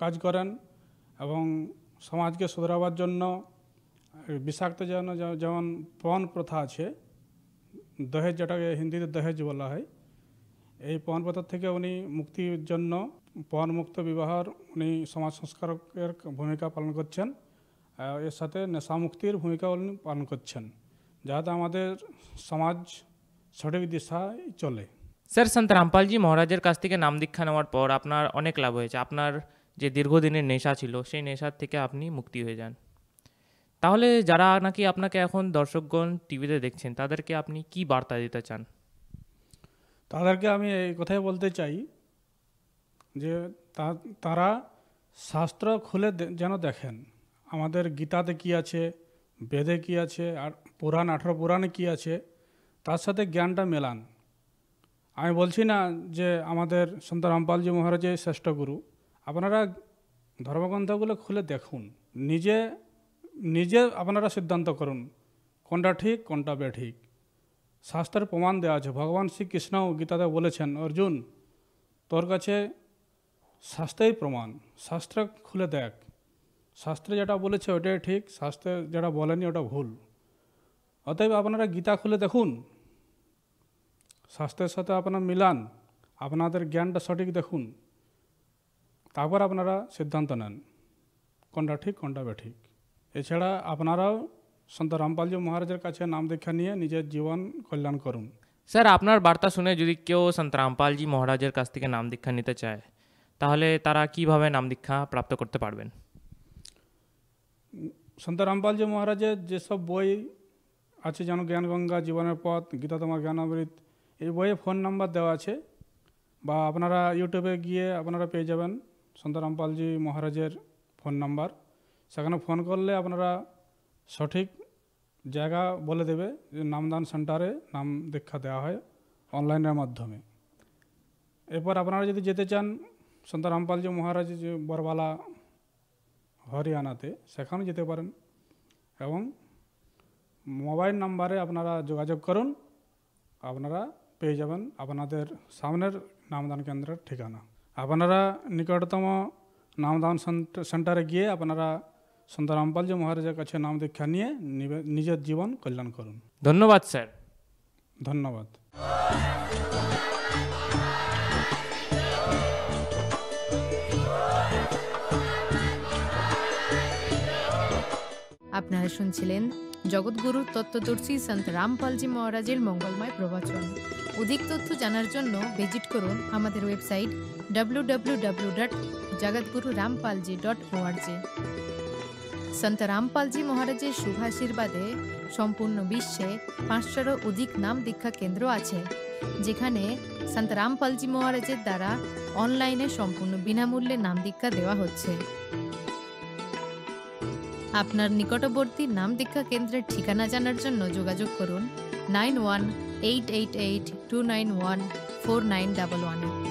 কাজ করেন এবং সমাজকে শুধরাবার জন্য বিষাক্ত যেমন পণ প্রথা আছে, দহেজ, যেটাকে হিন্দিতে দহেজ বলা হয়, এই পণ প্রথা থেকে উনি মুক্তির জন্য পণ মুক্ত বিবাহর উনি সমাজ সংস্কারকের ভূমিকা পালন করছেন। এর সাথে নেশা মুক্তির ভূমিকা উনি পালন করছেন, যাতে আমাদের সমাজ সঠিক দিশায় চলে। স্যার, সন্ত রামপালজি মহারাজের কাছ থেকে নাম দীক্ষা নেওয়ার পর আপনার অনেক লাভ হয়েছে। আপনার যে দীর্ঘদিনের নেশা ছিল, সেই নেশার থেকে আপনি মুক্তি হয়ে যান। তাহলে যারা নাকি আপনাকে এখন দর্শকগণ টিভিতে দেখছেন, তাদেরকে আপনি কি বার্তা দিতে চান? তাদেরকে আমি এই কথাই বলতে চাই যে তারা শাস্ত্র খুলে যেন দেখেন, আমাদের গীতাতে কি আছে, বেদে কি আছে, আর 18 পুরাণে কি আছে, তার সাথে জ্ঞানটা মেলান। আমি বলছি না যে আমাদের সন্ত রামপালজি মহারাজের শ্রেষ্ঠ গুরু, আপনারা ধর্মগ্রন্থগুলো খুলে দেখুন, নিজে আপনারা সিদ্ধান্ত করুন কোনটা ঠিক কোনটা বেঠিক। শাস্ত্রের প্রমাণ দেওয়া আছে। ভগবান শ্রীকৃষ্ণও গীতাতে বলেছেন, অর্জুন তোর কাছে শাস্ত্রেই প্রমাণ, শাস্ত্র খুলে দেখ, শাস্ত্রে যেটা বলেছে ওটাই ঠিক, শাস্ত্রে যেটা বলেনি ওটা ভুল। অতএব আপনারা গীতা খুলে দেখুন, শাস্ত্রের সাথে আপনারা মিলান, আপনাদের জ্ঞানটা সঠিক দেখুন, তারপর আপনারা সিদ্ধান্ত নেন কোনটা ঠিক কোনটা বেঠিক। এছাড়া আপনারাও সন্ত রামপালজি মহারাজের কাছে নাম দীক্ষা নিয়ে নিজের জীবন কল্যাণ করুন। স্যার, আপনার বার্তা শুনে যদি কেউ সন্ত রামপালজি মহারাজের কাছ থেকে নাম দীক্ষা নিতে চায়, তাহলে তারা কিভাবে নাম দীক্ষা প্রাপ্ত করতে পারবেন? সন্ত রামপালজি মহারাজের যেসব বই আছে, যেমন জ্ঞানগঙ্গা, জীবনের পথ, গীতা তোমার জ্ঞানামৃত, এই বইয়ে ফোন নাম্বার দেওয়া আছে, বা আপনারা ইউটিউবে গিয়ে আপনারা পেয়ে যাবেন সন্ত রামপালজি মহারাজের ফোন নাম্বার। সেখানে ফোন করলে আপনারা সঠিক জায়গা বলে দেবে, যে নামদান সেন্টারে নাম দীক্ষা দেওয়া হয় অনলাইনের মাধ্যমে। এরপর আপনারা যদি যেতে চান সন্ত রামপালজি মহারাজ যে বরবালা হরিয়ানাতে, সেখানে যেতে পারেন, এবং মোবাইল নাম্বারে আপনারা যোগাযোগ করুন, আপনারা পেয়ে যাবেন আপনাদের সামনের নামদান কেন্দ্রের ঠিকানা। আপনারা নিকটতম নামদান সেন্টারে গিয়ে আপনারা সন্ত রামপালজি মহারাজের কাছে নাম দীক্ষা নিয়ে নিজের জীবন কল্যাণ করুন। ধন্যবাদ স্যার। ধন্যবাদ। আপনারা শুনছিলেন জগৎগুরু তত্ত্বদর্শী সন্ত রামপালজি মহারাজের মঙ্গলময় প্রবচন। অধিক তথ্য জানার জন্য ভিজিট করুন আমাদের ওয়েবসাইট www.jggurudev.org। jagatgururampalji.org। সন্ত রামপালজি মহারাজের শুভাশীর্বাদে সম্পূর্ণ বিশ্বে 500-এরও অধিক নাম দীক্ষা কেন্দ্র আছে, যেখানে সন্ত রামপালজি মহারাজের দ্বারা অনলাইনে সম্পূর্ণ বিনামূল্যে নাম দীক্ষা দেওয়া হচ্ছে। আপনার নিকটবর্তী নাম দীক্ষা কেন্দ্রের ঠিকানা জানার জন্য যোগাযোগ করুন 918882914911-এ।